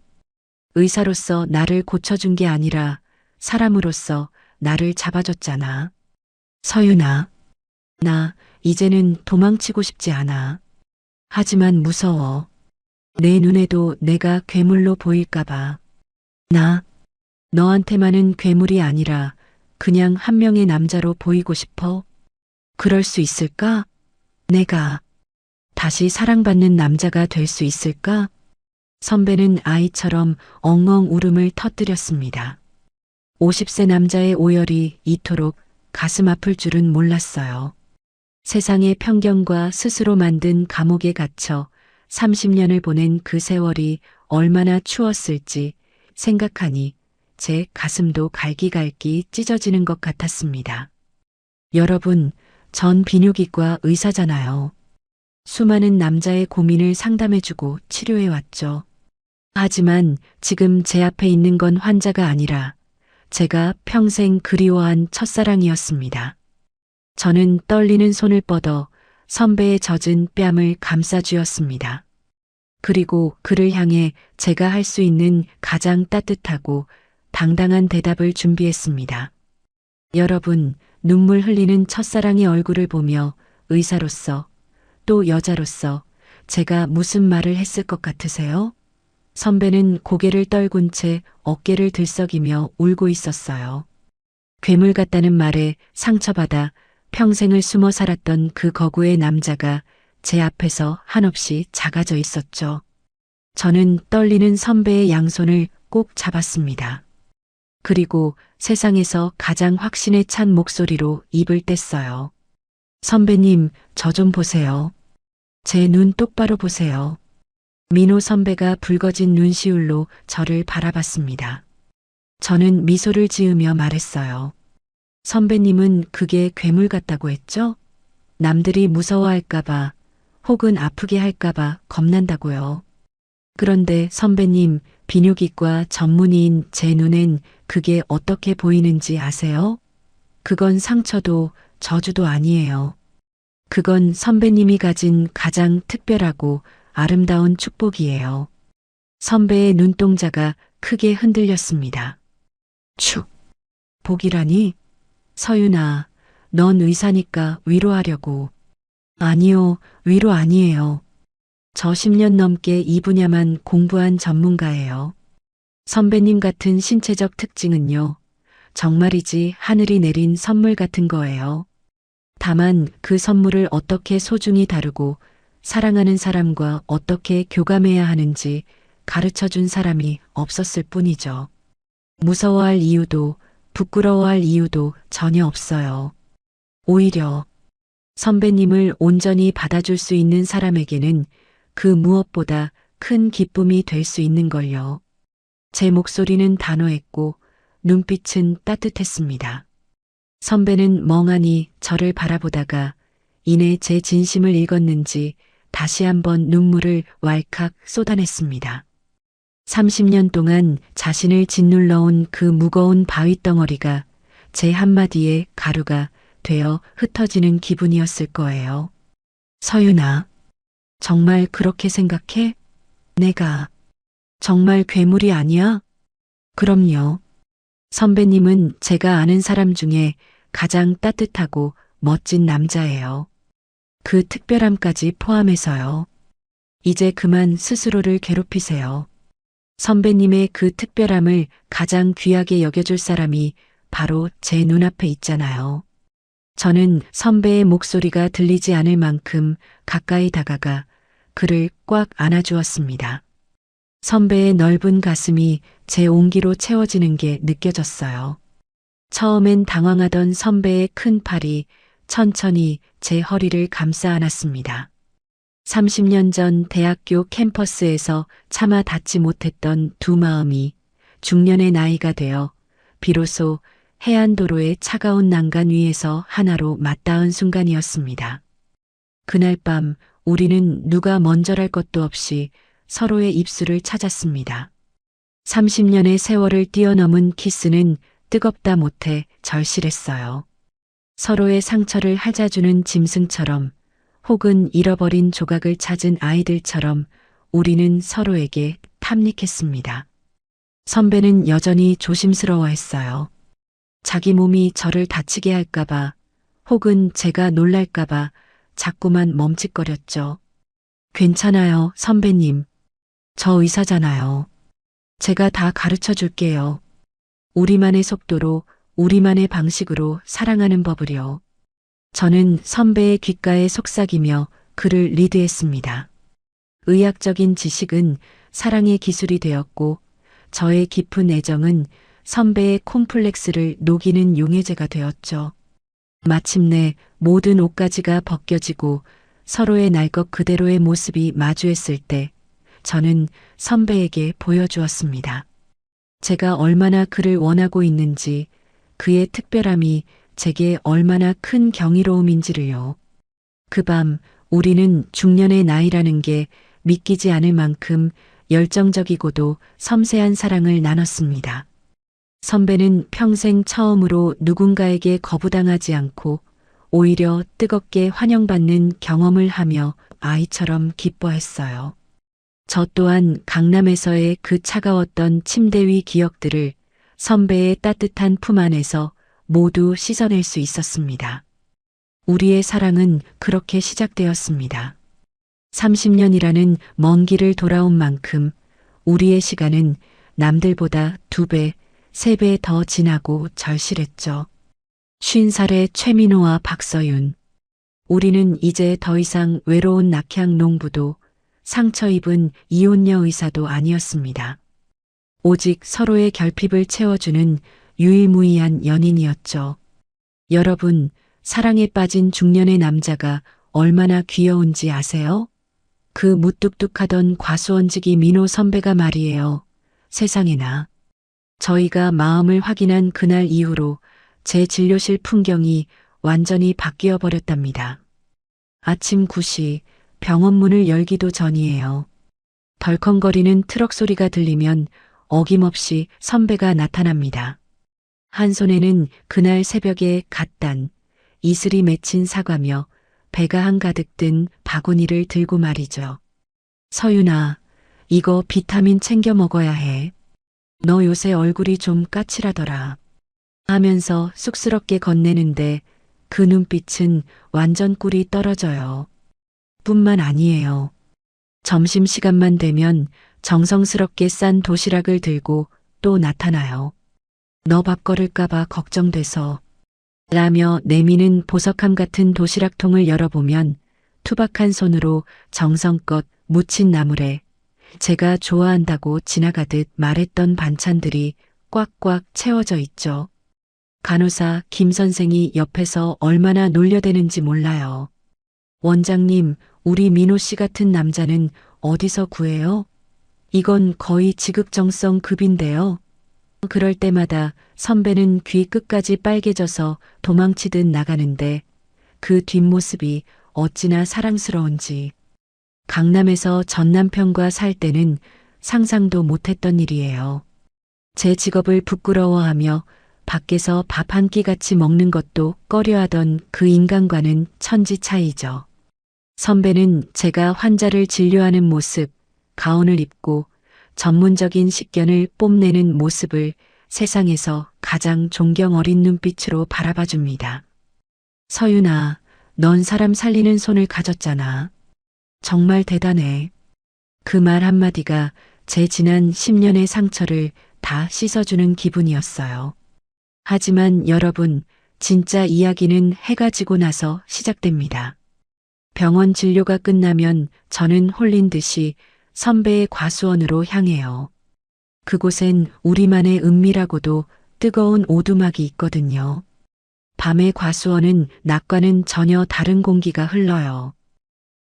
의사로서 나를 고쳐준 게 아니라 사람으로서 나를 잡아줬잖아. 서윤아, 나 이제는 도망치고 싶지 않아. 하지만 무서워. 내 눈에도 내가 괴물로 보일까봐. 나 너한테만은 괴물이 아니라 그냥 한 명의 남자로 보이고 싶어. 그럴 수 있을까? 내가 다시 사랑받는 남자가 될 수 있을까? 선배는 아이처럼 엉엉 울음을 터뜨렸습니다. 50세 남자의 오열이 이토록 가슴 아플 줄은 몰랐어요. 세상의 편견과 스스로 만든 감옥에 갇혀 30년을 보낸 그 세월이 얼마나 추웠을지 생각하니 제 가슴도 갈기갈기 찢어지는 것 같았습니다. 여러분, 전 비뇨기과 의사잖아요. 수많은 남자의 고민을 상담해주고 치료해왔죠. 하지만 지금 제 앞에 있는 건 환자가 아니라 제가 평생 그리워한 첫사랑이었습니다. 저는 떨리는 손을 뻗어 선배의 젖은 뺨을 감싸주었습니다. 그리고 그를 향해 제가 할 수 있는 가장 따뜻하고 당당한 대답을 준비했습니다. 여러분, 눈물 흘리는 첫사랑의 얼굴을 보며 의사로서 또 여자로서 제가 무슨 말을 했을 것 같으세요? 선배는 고개를 떨군 채 어깨를 들썩이며 울고 있었어요. 괴물 같다는 말에 상처받아 평생을 숨어 살았던 그 거구의 남자가 제 앞에서 한없이 작아져 있었죠. 저는 떨리는 선배의 양손을 꼭 잡았습니다. 그리고 세상에서 가장 확신에 찬 목소리로 입을 뗐어요. 선배님, 저 좀 보세요. 제 눈 똑바로 보세요. 민호 선배가 붉어진 눈시울로 저를 바라봤습니다. 저는 미소를 지으며 말했어요. 선배님은 그게 괴물 같다고 했죠? 남들이 무서워할까봐 혹은 아프게 할까봐 겁난다고요. 그런데 선배님, 비뇨기과 전문의인 제 눈엔 그게 어떻게 보이는지 아세요? 그건 상처도 저주도 아니에요. 그건 선배님이 가진 가장 특별하고 아름다운 축복이에요. 선배의 눈동자가 크게 흔들렸습니다. 축! 복이라니? 서윤아, 넌 의사니까 위로하려고. 아니요, 위로 아니에요. 저 10년 넘게 이 분야만 공부한 전문가예요. 선배님 같은 신체적 특징은요, 정말이지 하늘이 내린 선물 같은 거예요. 다만 그 선물을 어떻게 소중히 다루고 사랑하는 사람과 어떻게 교감해야 하는지 가르쳐 준 사람이 없었을 뿐이죠. 무서워할 이유도 부끄러워할 이유도 전혀 없어요. 오히려 선배님을 온전히 받아줄 수 있는 사람에게는 그 무엇보다 큰 기쁨이 될 수 있는 걸요. 제 목소리는 단호했고 눈빛은 따뜻했습니다. 선배는 멍하니 저를 바라보다가 이내 제 진심을 읽었는지 다시 한번 눈물을 왈칵 쏟아냈습니다. 30년 동안 자신을 짓눌러온 그 무거운 바위덩어리가 제 한마디에 가루가 되어 흩어지는 기분이었을 거예요. 서윤아, 정말 그렇게 생각해? 내가 정말 괴물이 아니야? 그럼요. 선배님은 제가 아는 사람 중에 가장 따뜻하고 멋진 남자예요. 그 특별함까지 포함해서요. 이제 그만 스스로를 괴롭히세요. 선배님의 그 특별함을 가장 귀하게 여겨줄 사람이 바로 제 눈앞에 있잖아요. 저는 선배의 목소리가 들리지 않을 만큼 가까이 다가가 그를 꽉 안아주었습니다. 선배의 넓은 가슴이 제 온기로 채워지는 게 느껴졌어요. 처음엔 당황하던 선배의 큰 팔이 천천히 제 허리를 감싸 안았습니다. 30년 전 대학교 캠퍼스에서 차마 닿지 못했던 두 마음이 중년의 나이가 되어 비로소 해안도로의 차가운 난간 위에서 하나로 맞닿은 순간이었습니다. 그날 밤 우리는 누가 먼저랄 것도 없이 서로의 입술을 찾았습니다. 30년의 세월을 뛰어넘은 키스는 뜨겁다 못해 절실했어요. 서로의 상처를 할자주는 짐승처럼 혹은 잃어버린 조각을 찾은 아이들처럼 우리는 서로에게 탐닉했습니다. 선배는 여전히 조심스러워했어요. 자기 몸이 저를 다치게 할까봐 혹은 제가 놀랄까봐 자꾸만 멈칫거렸죠. 괜찮아요, 선배님. 저 의사잖아요. 제가 다 가르쳐 줄게요. 우리만의 속도로, 우리만의 방식으로 사랑하는 법을요. 저는 선배의 귓가에 속삭이며 그를 리드했습니다. 의학적인 지식은 사랑의 기술이 되었고 저의 깊은 애정은 선배의 콤플렉스를 녹이는 용해제가 되었죠. 마침내 모든 옷가지가 벗겨지고 서로의 날 것 그대로의 모습이 마주했을 때 저는 선배에게 보여주었습니다. 제가 얼마나 그를 원하고 있는지, 그의 특별함이 제게 얼마나 큰 경이로움인지를요. 그 밤 우리는 중년의 나이라는 게 믿기지 않을 만큼 열정적이고도 섬세한 사랑을 나눴습니다. 선배는 평생 처음으로 누군가에게 거부당하지 않고 오히려 뜨겁게 환영받는 경험을 하며 아이처럼 기뻐했어요. 저 또한 강남에서의 그 차가웠던 침대 위 기억들을 선배의 따뜻한 품 안에서 모두 씻어낼 수 있었습니다. 우리의 사랑은 그렇게 시작되었습니다. 30년이라는 먼 길을 돌아온 만큼 우리의 시간은 남들보다 2배, 3배 더 지나고 절실했죠. 50살의 최민호와 박서윤. 우리는 이제 더 이상 외로운 낙향 농부도 상처 입은 이혼녀 의사도 아니었습니다. 오직 서로의 결핍을 채워주는 유일무이한 연인이었죠. 여러분, 사랑에 빠진 중년의 남자가 얼마나 귀여운지 아세요? 그 무뚝뚝하던 과수원지기 민호 선배가 말이에요. 세상에나. 저희가 마음을 확인한 그날 이후로 제 진료실 풍경이 완전히 바뀌어 버렸답니다. 아침 9시 병원 문을 열기도 전이에요. 덜컹거리는 트럭 소리가 들리면 어김없이 선배가 나타납니다. 한 손에는 그날 새벽에 갓 딴 이슬이 맺힌 사과며 배가 한가득 든 바구니를 들고 말이죠. 서윤아, 이거 비타민 챙겨 먹어야 해. 너 요새 얼굴이 좀 까칠하더라. 하면서 쑥스럽게 건네는데 그 눈빛은 완전 꿀이 떨어져요. 뿐만 아니에요. 점심시간만 되면 정성스럽게 싼 도시락을 들고 또 나타나요. 너 밥 거를까봐 걱정돼서. 라며 내미는 보석함 같은 도시락통을 열어보면 투박한 손으로 정성껏 무친 나물에 제가 좋아한다고 지나가듯 말했던 반찬들이 꽉꽉 채워져 있죠. 간호사 김 선생이 옆에서 얼마나 놀려대는지 몰라요. 원장님, 우리 민호 씨 같은 남자는 어디서 구해요? 이건 거의 지극정성 급인데요. 그럴 때마다 선배는 귀 끝까지 빨개져서 도망치듯 나가는데 그 뒷모습이 어찌나 사랑스러운지. 강남에서 전 남편과 살 때는 상상도 못했던 일이에요. 제 직업을 부끄러워하며 밖에서 밥 한 끼 같이 먹는 것도 꺼려하던 그 인간과는 천지 차이죠. 선배는 제가 환자를 진료하는 모습, 가운을 입고 전문적인 식견을 뽐내는 모습을 세상에서 가장 존경 어린 눈빛으로 바라봐 줍니다. 서윤아, 넌 사람 살리는 손을 가졌잖아. 정말 대단해. 그 말 한마디가 제 지난 10년의 상처를 다 씻어주는 기분이었어요. 하지만 여러분, 진짜 이야기는 해가 지고 나서 시작됩니다. 병원 진료가 끝나면 저는 홀린 듯이 선배의 과수원으로 향해요. 그곳엔 우리만의 은밀하고도 뜨거운 오두막이 있거든요. 밤의 과수원은 낮과는 전혀 다른 공기가 흘러요.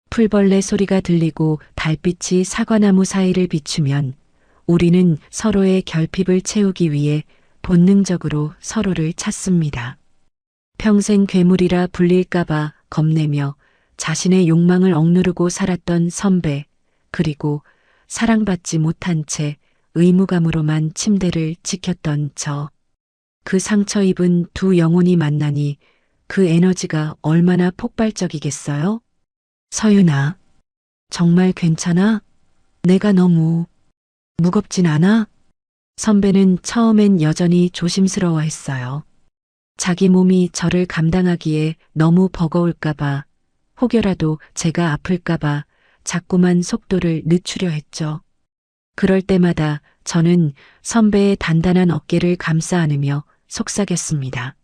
풀벌레 소리가 들리고 달빛이 사과나무 사이를 비추면 우리는 서로의 결핍을 채우기 위해 본능적으로 서로를 찾습니다. 평생 괴물이라 불릴까봐 겁내며 자신의 욕망을 억누르고 살았던 선배, 그리고 사랑받지 못한 채 의무감으로만 침대를 지켰던 저. 그 상처 입은 두 영혼이 만나니 그 에너지가 얼마나 폭발적이겠어요? 서윤아, 정말 괜찮아? 내가 너무 무겁진 않아? 선배는 처음엔 여전히 조심스러워했어요. 자기 몸이 저를 감당하기에 너무 버거울까봐, 혹여라도 제가 아플까봐 자꾸만 속도를 늦추려 했죠. 그럴 때마다 저는 선배의 단단한 어깨를 감싸 안으며 속삭였습니다.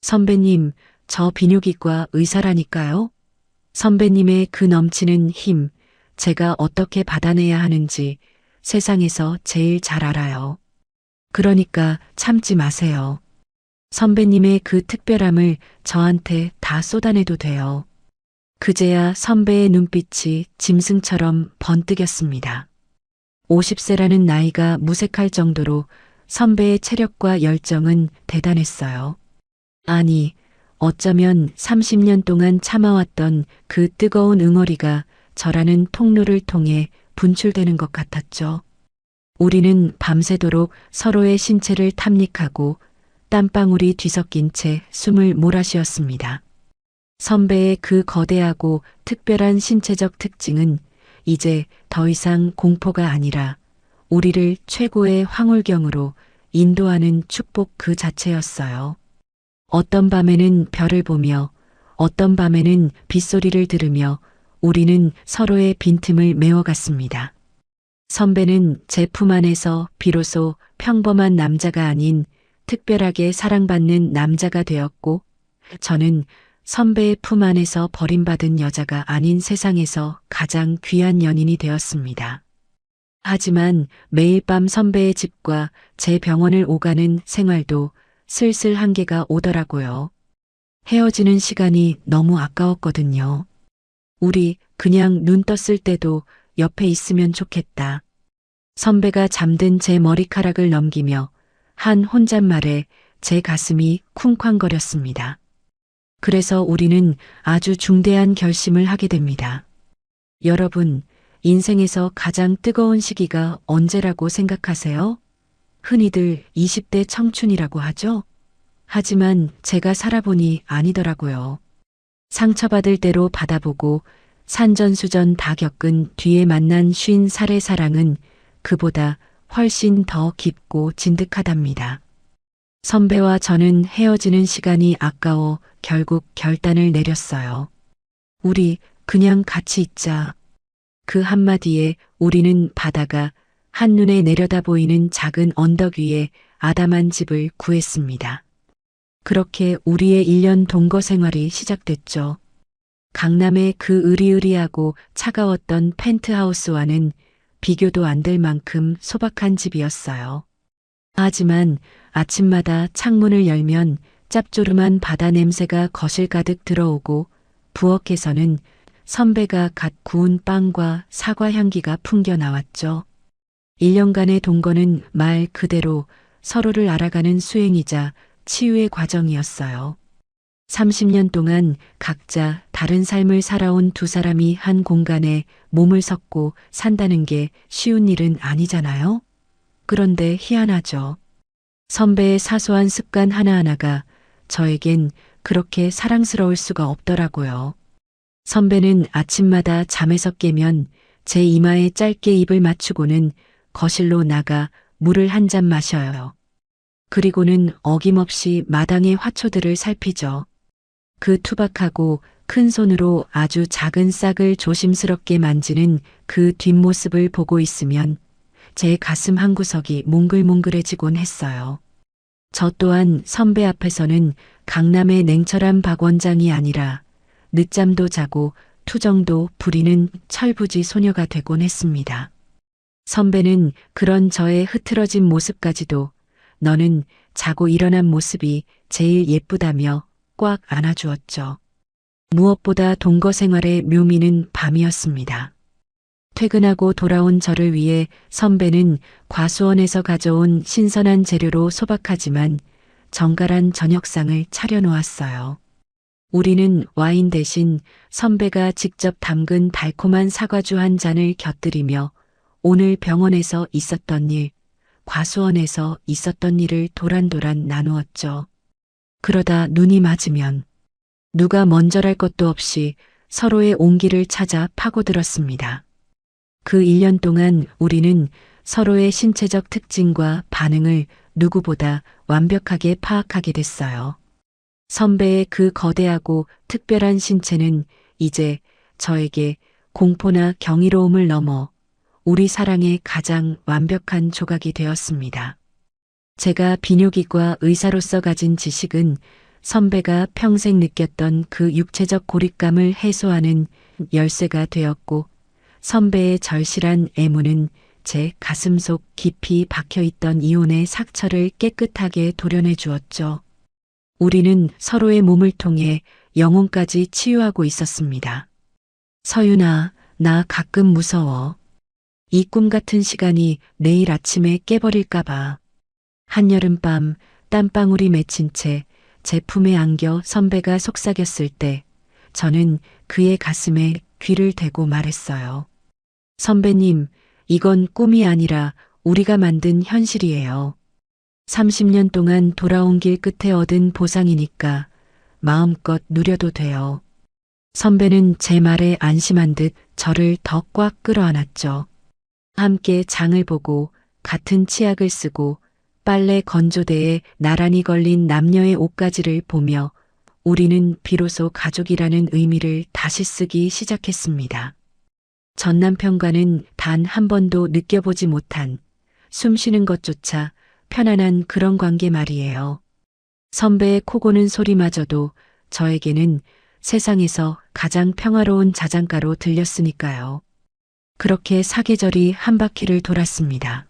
선배님, 저 비뇨기과 의사라니까요. 선배님의 그 넘치는 힘, 제가 어떻게 받아내야 하는지 세상에서 제일 잘 알아요. 그러니까 참지 마세요. 선배님의 그 특별함을 저한테 다 쏟아내도 돼요. 그제야 선배의 눈빛이 짐승처럼 번뜩였습니다. 50세라는 나이가 무색할 정도로 선배의 체력과 열정은 대단했어요. 아니, 어쩌면 30년 동안 참아왔던 그 뜨거운 응어리가 저라는 통로를 통해 분출되는 것 같았죠. 우리는 밤새도록 서로의 신체를 탐닉하고 땀방울이 뒤섞인 채 숨을 몰아쉬었습니다. 선배의 그 거대하고 특별한 신체적 특징은 이제 더 이상 공포가 아니라 우리를 최고의 황홀경으로 인도하는 축복 그 자체였어요. 어떤 밤에는 별을 보며 어떤 밤에는 빗소리를 들으며 우리는 서로의 빈틈을 메워갔습니다. 선배는 제 품 안에서 비로소 평범한 남자가 아닌 특별하게 사랑받는 남자가 되었고, 저는 선배의 품 안에서 버림받은 여자가 아닌 세상에서 가장 귀한 연인이 되었습니다. 하지만 매일 밤 선배의 집과 제 병원을 오가는 생활도 슬슬 한계가 오더라고요. 헤어지는 시간이 너무 아까웠거든요. 우리 그냥 눈 떴을 때도 옆에 있으면 좋겠다. 선배가 잠든 제 머리카락을 넘기며 한 혼잣말에 제 가슴이 쿵쾅거렸습니다. 그래서 우리는 아주 중대한 결심을 하게 됩니다. 여러분, 인생에서 가장 뜨거운 시기가 언제라고 생각하세요? 흔히들 20대 청춘이라고 하죠? 하지만 제가 살아보니 아니더라고요. 상처받을 대로 받아보고 산전수전 다 겪은 뒤에 만난 50살의 사랑은 그보다 훨씬 더 깊고 진득하답니다. 선배와 저는 헤어지는 시간이 아까워 결국 결단을 내렸어요. 우리 그냥 같이 있자. 그 한마디에 우리는 바다가 한눈에 내려다 보이는 작은 언덕 위에 아담한 집을 구했습니다. 그렇게 우리의 1년 동거 생활이 시작됐죠. 강남의 그 으리으리하고 차가웠던 펜트하우스와는 비교도 안 될 만큼 소박한 집이었어요. 하지만 아침마다 창문을 열면 짭조름한 바다 냄새가 거실 가득 들어오고 부엌에서는 선배가 갓 구운 빵과 사과 향기가 풍겨 나왔죠. 1년간의 동거는 말 그대로 서로를 알아가는 수행이자 치유의 과정이었어요. 30년 동안 각자 다른 삶을 살아온 두 사람이 한 공간에 몸을 섞고 산다는 게 쉬운 일은 아니잖아요. 그런데 희한하죠. 선배의 사소한 습관 하나하나가 저에겐 그렇게 사랑스러울 수가 없더라고요. 선배는 아침마다 잠에서 깨면 제 이마에 짧게 입을 맞추고는 거실로 나가 물을 한 잔 마셔요. 그리고는 어김없이 마당의 화초들을 살피죠. 그 투박하고 큰 손으로 아주 작은 싹을 조심스럽게 만지는 그 뒷모습을 보고 있으면 제 가슴 한구석이 몽글몽글해지곤 했어요. 저 또한 선배 앞에서는 강남의 냉철한 박 원장이 아니라 늦잠도 자고 투정도 부리는 철부지 소녀가 되곤 했습니다. 선배는 그런 저의 흐트러진 모습까지도 너는 자고 일어난 모습이 제일 예쁘다며 꽉 안아주었죠. 무엇보다 동거 생활의 묘미는 밤이었습니다. 퇴근하고 돌아온 저를 위해 선배는 과수원에서 가져온 신선한 재료로 소박하지만 정갈한 저녁상을 차려놓았어요. 우리는 와인 대신 선배가 직접 담근 달콤한 사과주 한 잔을 곁들이며 오늘 병원에서 있었던 일, 과수원에서 있었던 일을 도란도란 나누었죠. 그러다 눈이 맞으면 누가 먼저랄 것도 없이 서로의 온기를 찾아 파고들었습니다. 그 1년 동안 우리는 서로의 신체적 특징과 반응을 누구보다 완벽하게 파악하게 됐어요. 선배의 그 거대하고 특별한 신체는 이제 저에게 공포나 경이로움을 넘어 우리 사랑의 가장 완벽한 조각이 되었습니다. 제가 비뇨기과 의사로서 가진 지식은 선배가 평생 느꼈던 그 육체적 고립감을 해소하는 열쇠가 되었고 선배의 절실한 애무는 제 가슴속 깊이 박혀있던 이온의 상처를 깨끗하게 도려내 주었죠. 우리는 서로의 몸을 통해 영혼까지 치유하고 있었습니다. 서윤아, 나 가끔 무서워. 이 꿈 같은 시간이 내일 아침에 깨버릴까봐. 한여름밤 땀방울이 맺힌 채 제 품에 안겨 선배가 속삭였을 때 저는 그의 가슴에 귀를 대고 말했어요. 선배님, 이건 꿈이 아니라 우리가 만든 현실이에요. 30년 동안 돌아온 길 끝에 얻은 보상이니까 마음껏 누려도 돼요. 선배는 제 말에 안심한 듯 저를 더 꽉 끌어안았죠. 함께 장을 보고 같은 치약을 쓰고 빨래 건조대에 나란히 걸린 남녀의 옷가지를 보며 우리는 비로소 가족이라는 의미를 다시 쓰기 시작했습니다. 전 남편과는 단 한 번도 느껴보지 못한 숨 쉬는 것조차 편안한 그런 관계 말이에요. 선배의 코 고는 소리마저도 저에게는 세상에서 가장 평화로운 자장가로 들렸으니까요. 그렇게 사계절이 한 바퀴를 돌았습니다.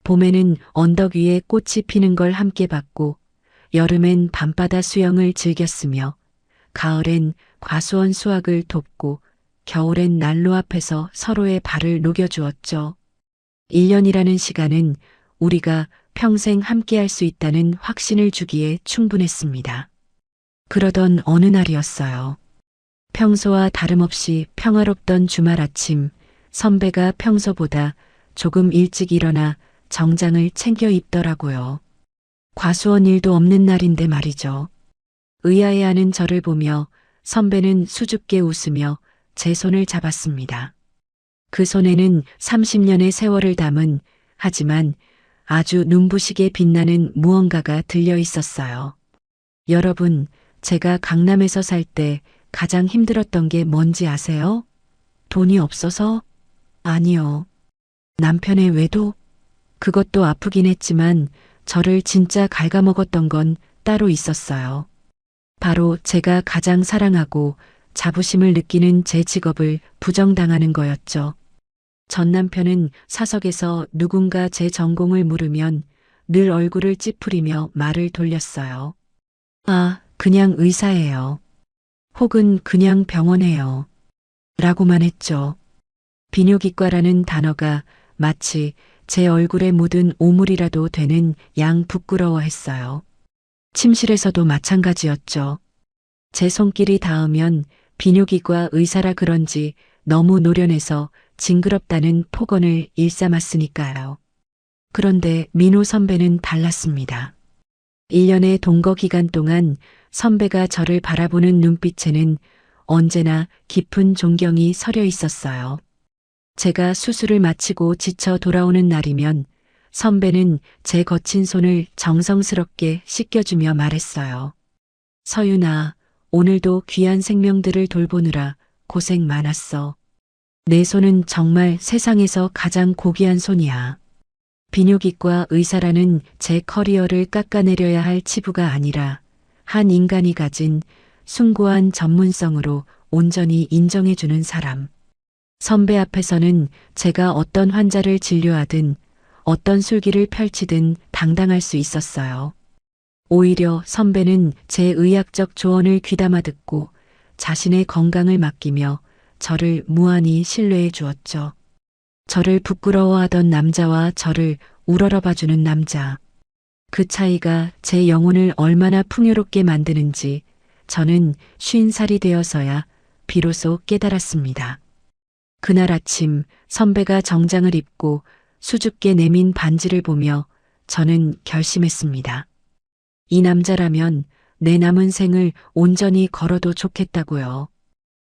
봄에는 언덕 위에 꽃이 피는 걸 함께 봤고 여름엔 밤바다 수영을 즐겼으며 가을엔 과수원 수확을 돕고 겨울엔 난로 앞에서 서로의 발을 녹여주었죠. 1년이라는 시간은 우리가 평생 함께할 수 있다는 확신을 주기에 충분했습니다. 그러던 어느 날이었어요. 평소와 다름없이 평화롭던 주말 아침, 선배가 평소보다 조금 일찍 일어나 정장을 챙겨 입더라고요. 과수원 일도 없는 날인데 말이죠. 의아해하는 저를 보며 선배는 수줍게 웃으며 제 손을 잡았습니다. 그 손에는 30년의 세월을 담은 하지만 아주 눈부시게 빛나는 무언가가 들려 있었어요. 여러분, 제가 강남에서 살 때 가장 힘들었던 게 뭔지 아세요? 돈이 없어서? 아니요. 남편의 외도? 그것도 아프긴 했지만 저를 진짜 갉아먹었던 건 따로 있었어요. 바로 제가 가장 사랑하고 자부심을 느끼는 제 직업을 부정당하는 거였죠. 전 남편은 사석에서 누군가 제 전공을 물으면 늘 얼굴을 찌푸리며 말을 돌렸어요. 아, 그냥 의사예요. 혹은 그냥 병원에요. 라고만 했죠. 비뇨기과라는 단어가 마치 제 얼굴에 묻은 오물이라도 되는 양 부끄러워했어요. 침실에서도 마찬가지였죠. 제 손길이 닿으면 비뇨기과 의사라 그런지 너무 노련해서 징그럽다는 폭언을 일삼았으니까요. 그런데 민호 선배는 달랐습니다. 1년의 동거 기간 동안 선배가 저를 바라보는 눈빛에는 언제나 깊은 존경이 서려 있었어요. 제가 수술을 마치고 지쳐 돌아오는 날이면 선배는 제 거친 손을 정성스럽게 씻겨주며 말했어요. 서윤아, 오늘도 귀한 생명들을 돌보느라 고생 많았어. 내 손은 정말 세상에서 가장 고귀한 손이야. 비뇨기과 의사라는 제 커리어를 깎아내려야 할 치부가 아니라 한 인간이 가진 숭고한 전문성으로 온전히 인정해주는 사람. 선배 앞에서는 제가 어떤 환자를 진료하든 어떤 술기를 펼치든 당당할 수 있었어요. 오히려 선배는 제 의학적 조언을 귀담아 듣고 자신의 건강을 맡기며 저를 무한히 신뢰해 주었죠. 저를 부끄러워하던 남자와 저를 우러러봐주는 남자. 그 차이가 제 영혼을 얼마나 풍요롭게 만드는지 저는 50살이 되어서야 비로소 깨달았습니다. 그날 아침 선배가 정장을 입고 수줍게 내민 반지를 보며 저는 결심했습니다. 이 남자라면 내 남은 생을 온전히 걸어도 좋겠다고요.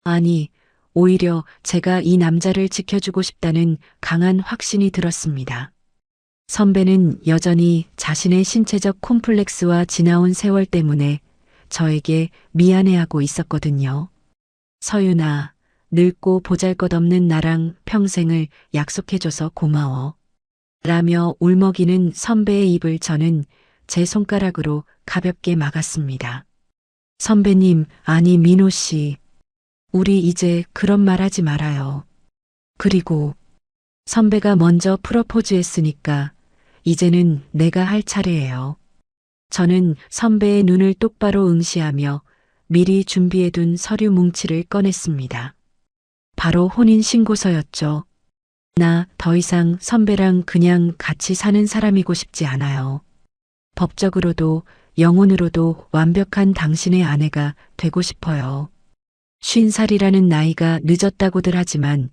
아니, 오히려 제가 이 남자를 지켜주고 싶다는 강한 확신이 들었습니다. 선배는 여전히 자신의 신체적 콤플렉스와 지나온 세월 때문에 저에게 미안해하고 있었거든요. 서윤아, 늙고 보잘것없는 나랑 평생을 약속해줘서 고마워. 라며 울먹이는 선배의 입을 저는 제 손가락으로 가볍게 막았습니다. 선배님, 아니 민호 씨. 우리 이제 그런 말 하지 말아요. 그리고 선배가 먼저 프로포즈했으니까 이제는 내가 할 차례예요. 저는 선배의 눈을 똑바로 응시하며 미리 준비해둔 서류 뭉치를 꺼냈습니다. 바로 혼인신고서였죠. 나 더 이상 선배랑 그냥 같이 사는 사람이고 싶지 않아요. 법적으로도 영혼으로도 완벽한 당신의 아내가 되고 싶어요. 50살이라는 나이가 늦었다고들 하지만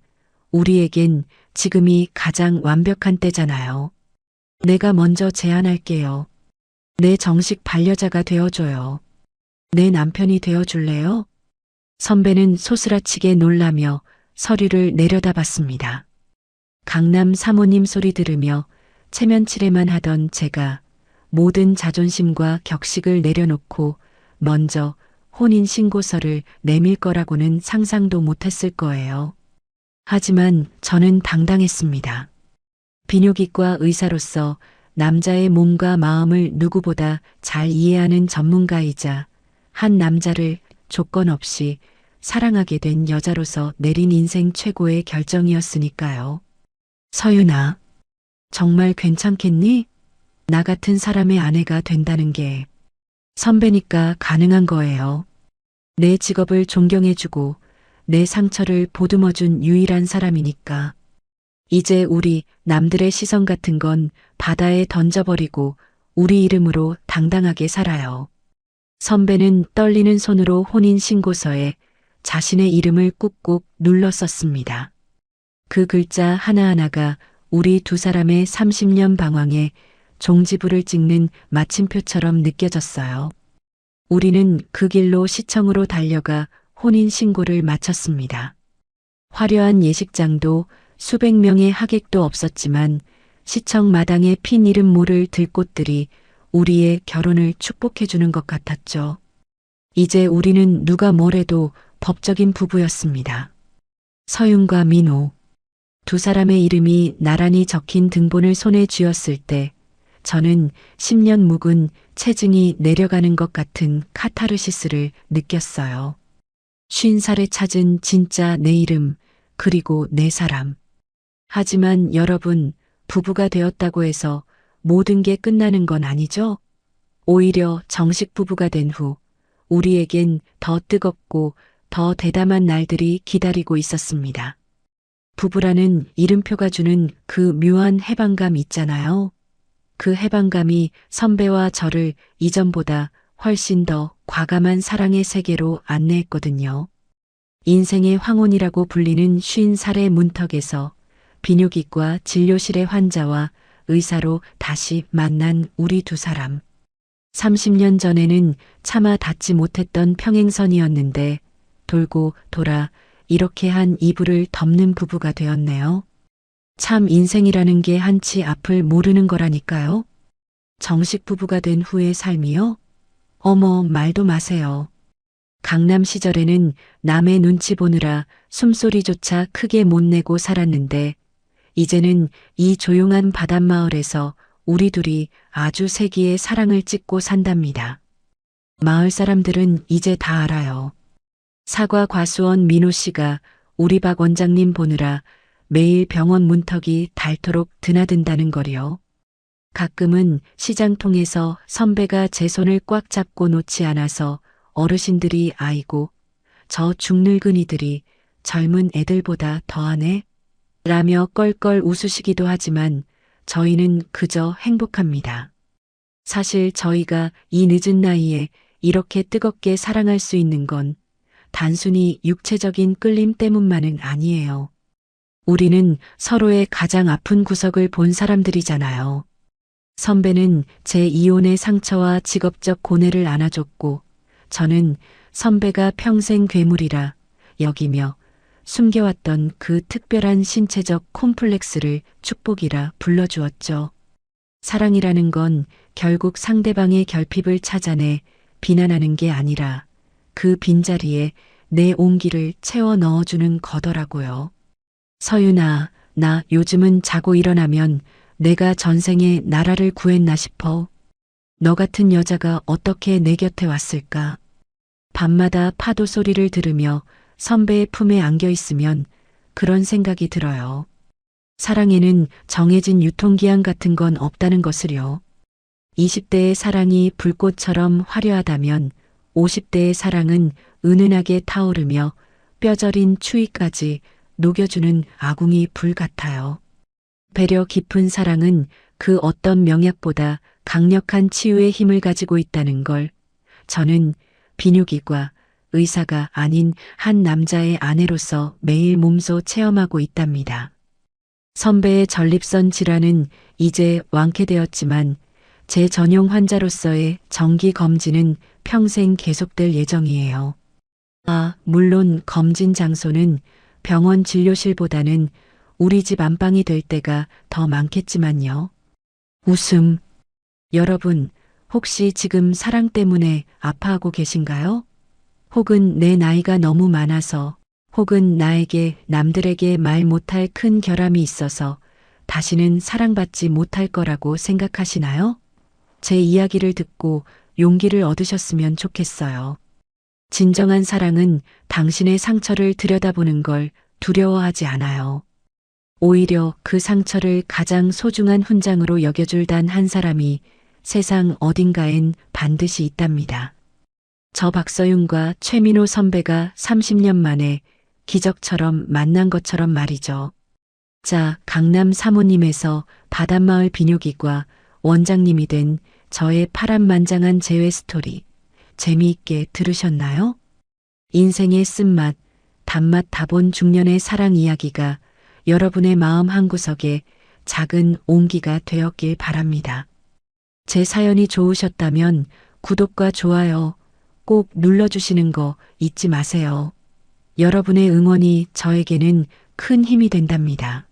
우리에겐 지금이 가장 완벽한 때잖아요. 내가 먼저 제안할게요. 내 정식 반려자가 되어줘요. 내 남편이 되어줄래요? 선배는 소스라치게 놀라며 서류를 내려다봤습니다. 강남 사모님 소리 들으며 체면치레만 하던 제가 모든 자존심과 격식을 내려놓고 먼저 혼인신고서를 내밀 거라고는 상상도 못했을 거예요. 하지만 저는 당당했습니다. 비뇨기과 의사로서 남자의 몸과 마음을 누구보다 잘 이해하는 전문가이자 한 남자를 조건 없이 사랑하게 된 여자로서 내린 인생 최고의 결정이었으니까요. 서윤아, 정말 괜찮겠니? 나 같은 사람의 아내가 된다는 게 선배니까 가능한 거예요. 내 직업을 존경해주고 내 상처를 보듬어준 유일한 사람이니까. 이제 우리 남들의 시선 같은 건 바다에 던져버리고 우리 이름으로 당당하게 살아요. 선배는 떨리는 손으로 혼인신고서에 자신의 이름을 꾹꾹 눌러 썼습니다. 그 글자 하나하나가 우리 두 사람의 30년 방황에 종지부를 찍는 마침표처럼 느껴졌어요. 우리는 그 길로 시청으로 달려가 혼인신고를 마쳤습니다. 화려한 예식장도 수백 명의 하객도 없었지만 시청 마당에 핀 이름 모를 들꽃들이 우리의 결혼을 축복해주는 것 같았죠. 이제 우리는 누가 뭐래도 법적인 부부였습니다. 서윤과 민호. 두 사람의 이름이 나란히 적힌 등본을 손에 쥐었을 때 저는 10년 묵은 체증이 내려가는 것 같은 카타르시스를 느꼈어요. 50살에 찾은 진짜 내 이름, 그리고 내 사람. 하지만 여러분, 부부가 되었다고 해서 모든 게 끝나는 건 아니죠? 오히려 정식 부부가 된 후 우리에겐 더 뜨겁고 더 대담한 날들이 기다리고 있었습니다. 부부라는 이름표가 주는 그 묘한 해방감 있잖아요. 그 해방감이 선배와 저를 이전보다 훨씬 더 과감한 사랑의 세계로 안내했거든요. 인생의 황혼이라고 불리는 50살의 문턱에서 비뇨기과 진료실의 환자와 의사로 다시 만난 우리 두 사람. 30년 전에는 차마 닿지 못했던 평행선이었는데 돌고 돌아 이렇게 한 이불을 덮는 부부가 되었네요. 참 인생이라는 게 한치 앞을 모르는 거라니까요. 정식 부부가 된 후의 삶이요? 어머, 말도 마세요. 강남 시절에는 남의 눈치 보느라 숨소리조차 크게 못 내고 살았는데 이제는 이 조용한 바닷마을에서 우리 둘이 아주 세기의 사랑을 찍고 산답니다. 마을 사람들은 이제 다 알아요. 사과 과수원 민호 씨가 우리 박 원장님 보느라 매일 병원 문턱이 닳도록 드나든다는 거리요. 가끔은 시장통에서 선배가 제 손을 꽉 잡고 놓지 않아서 어르신들이 아이고 저 중늙은이들이 젊은 애들보다 더하네 라며 껄껄 웃으시기도 하지만 저희는 그저 행복합니다. 사실 저희가 이 늦은 나이에 이렇게 뜨겁게 사랑할 수 있는 건 단순히 육체적인 끌림 때문만은 아니에요. 우리는 서로의 가장 아픈 구석을 본 사람들이잖아요. 선배는 제 이혼의 상처와 직업적 고뇌를 안아줬고, 저는 선배가 평생 괴물이라 여기며 숨겨왔던 그 특별한 신체적 콤플렉스를 축복이라 불러주었죠. 사랑이라는 건 결국 상대방의 결핍을 찾아내 비난하는 게 아니라 그 빈자리에 내 온기를 채워 넣어주는 거더라고요. 서윤아, 나 요즘은 자고 일어나면 내가 전생에 나라를 구했나 싶어. 너 같은 여자가 어떻게 내 곁에 왔을까? 밤마다 파도 소리를 들으며 선배의 품에 안겨 있으면 그런 생각이 들어요. 사랑에는 정해진 유통기한 같은 건 없다는 것을요. 20대의 사랑이 불꽃처럼 화려하다면 50대의 사랑은 은은하게 타오르며 뼈저린 추위까지 녹여주는 아궁이 불 같아요. 배려 깊은 사랑은 그 어떤 명약보다 강력한 치유의 힘을 가지고 있다는 걸 저는 비뇨기과 의사가 아닌 한 남자의 아내로서 매일 몸소 체험하고 있답니다. 선배의 전립선 질환은 이제 완쾌되었지만 제 전용 환자로서의 정기 검진은 평생 계속될 예정이에요. 물론 검진 장소는 병원 진료실보다는 우리 집 안방이 될 때가 더 많겠지만요. 웃음. 여러분, 혹시 지금 사랑 때문에 아파하고 계신가요? 혹은 내 나이가 너무 많아서, 혹은 나에게 남들에게 말 못할 큰 결함이 있어서 다시는 사랑받지 못할 거라고 생각하시나요? 제 이야기를 듣고 용기를 얻으셨으면 좋겠어요. 진정한 사랑은 당신의 상처를 들여다보는 걸 두려워하지 않아요. 오히려 그 상처를 가장 소중한 훈장으로 여겨줄 단 한 사람이 세상 어딘가엔 반드시 있답니다. 저 박서윤과 최민호 선배가 30년 만에 기적처럼 만난 것처럼 말이죠. 자, 강남 사모님에서 바닷마을 비뇨기과 원장님이 된 저의 파란만장한 재회 스토리 재미있게 들으셨나요? 인생의 쓴맛, 단맛 다본 중년의 사랑 이야기가 여러분의 마음 한구석에 작은 온기가 되었길 바랍니다. 제 사연이 좋으셨다면 구독과 좋아요 꼭 눌러주시는 거 잊지 마세요. 여러분의 응원이 저에게는 큰 힘이 된답니다.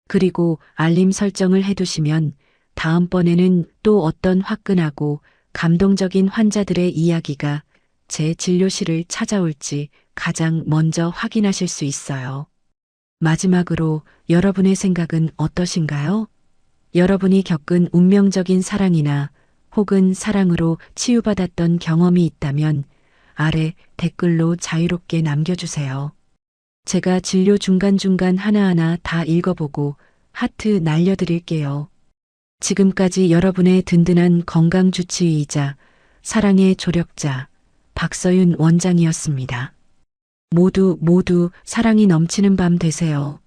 그리고 알림 설정을 해두시면 다음번에는 또 어떤 화끈하고 감동적인 환자들의 이야기가 제 진료실을 찾아올지 가장 먼저 확인하실 수 있어요. 마지막으로 여러분의 생각은 어떠신가요? 여러분이 겪은 운명적인 사랑이나 혹은 사랑으로 치유받았던 경험이 있다면 아래 댓글로 자유롭게 남겨주세요. 제가 진료 중간중간 하나하나 다 읽어보고 하트 날려드릴게요. 지금까지 여러분의 든든한 건강주치의이자 사랑의 조력자 박서윤 원장이었습니다. 모두 사랑이 넘치는 밤 되세요.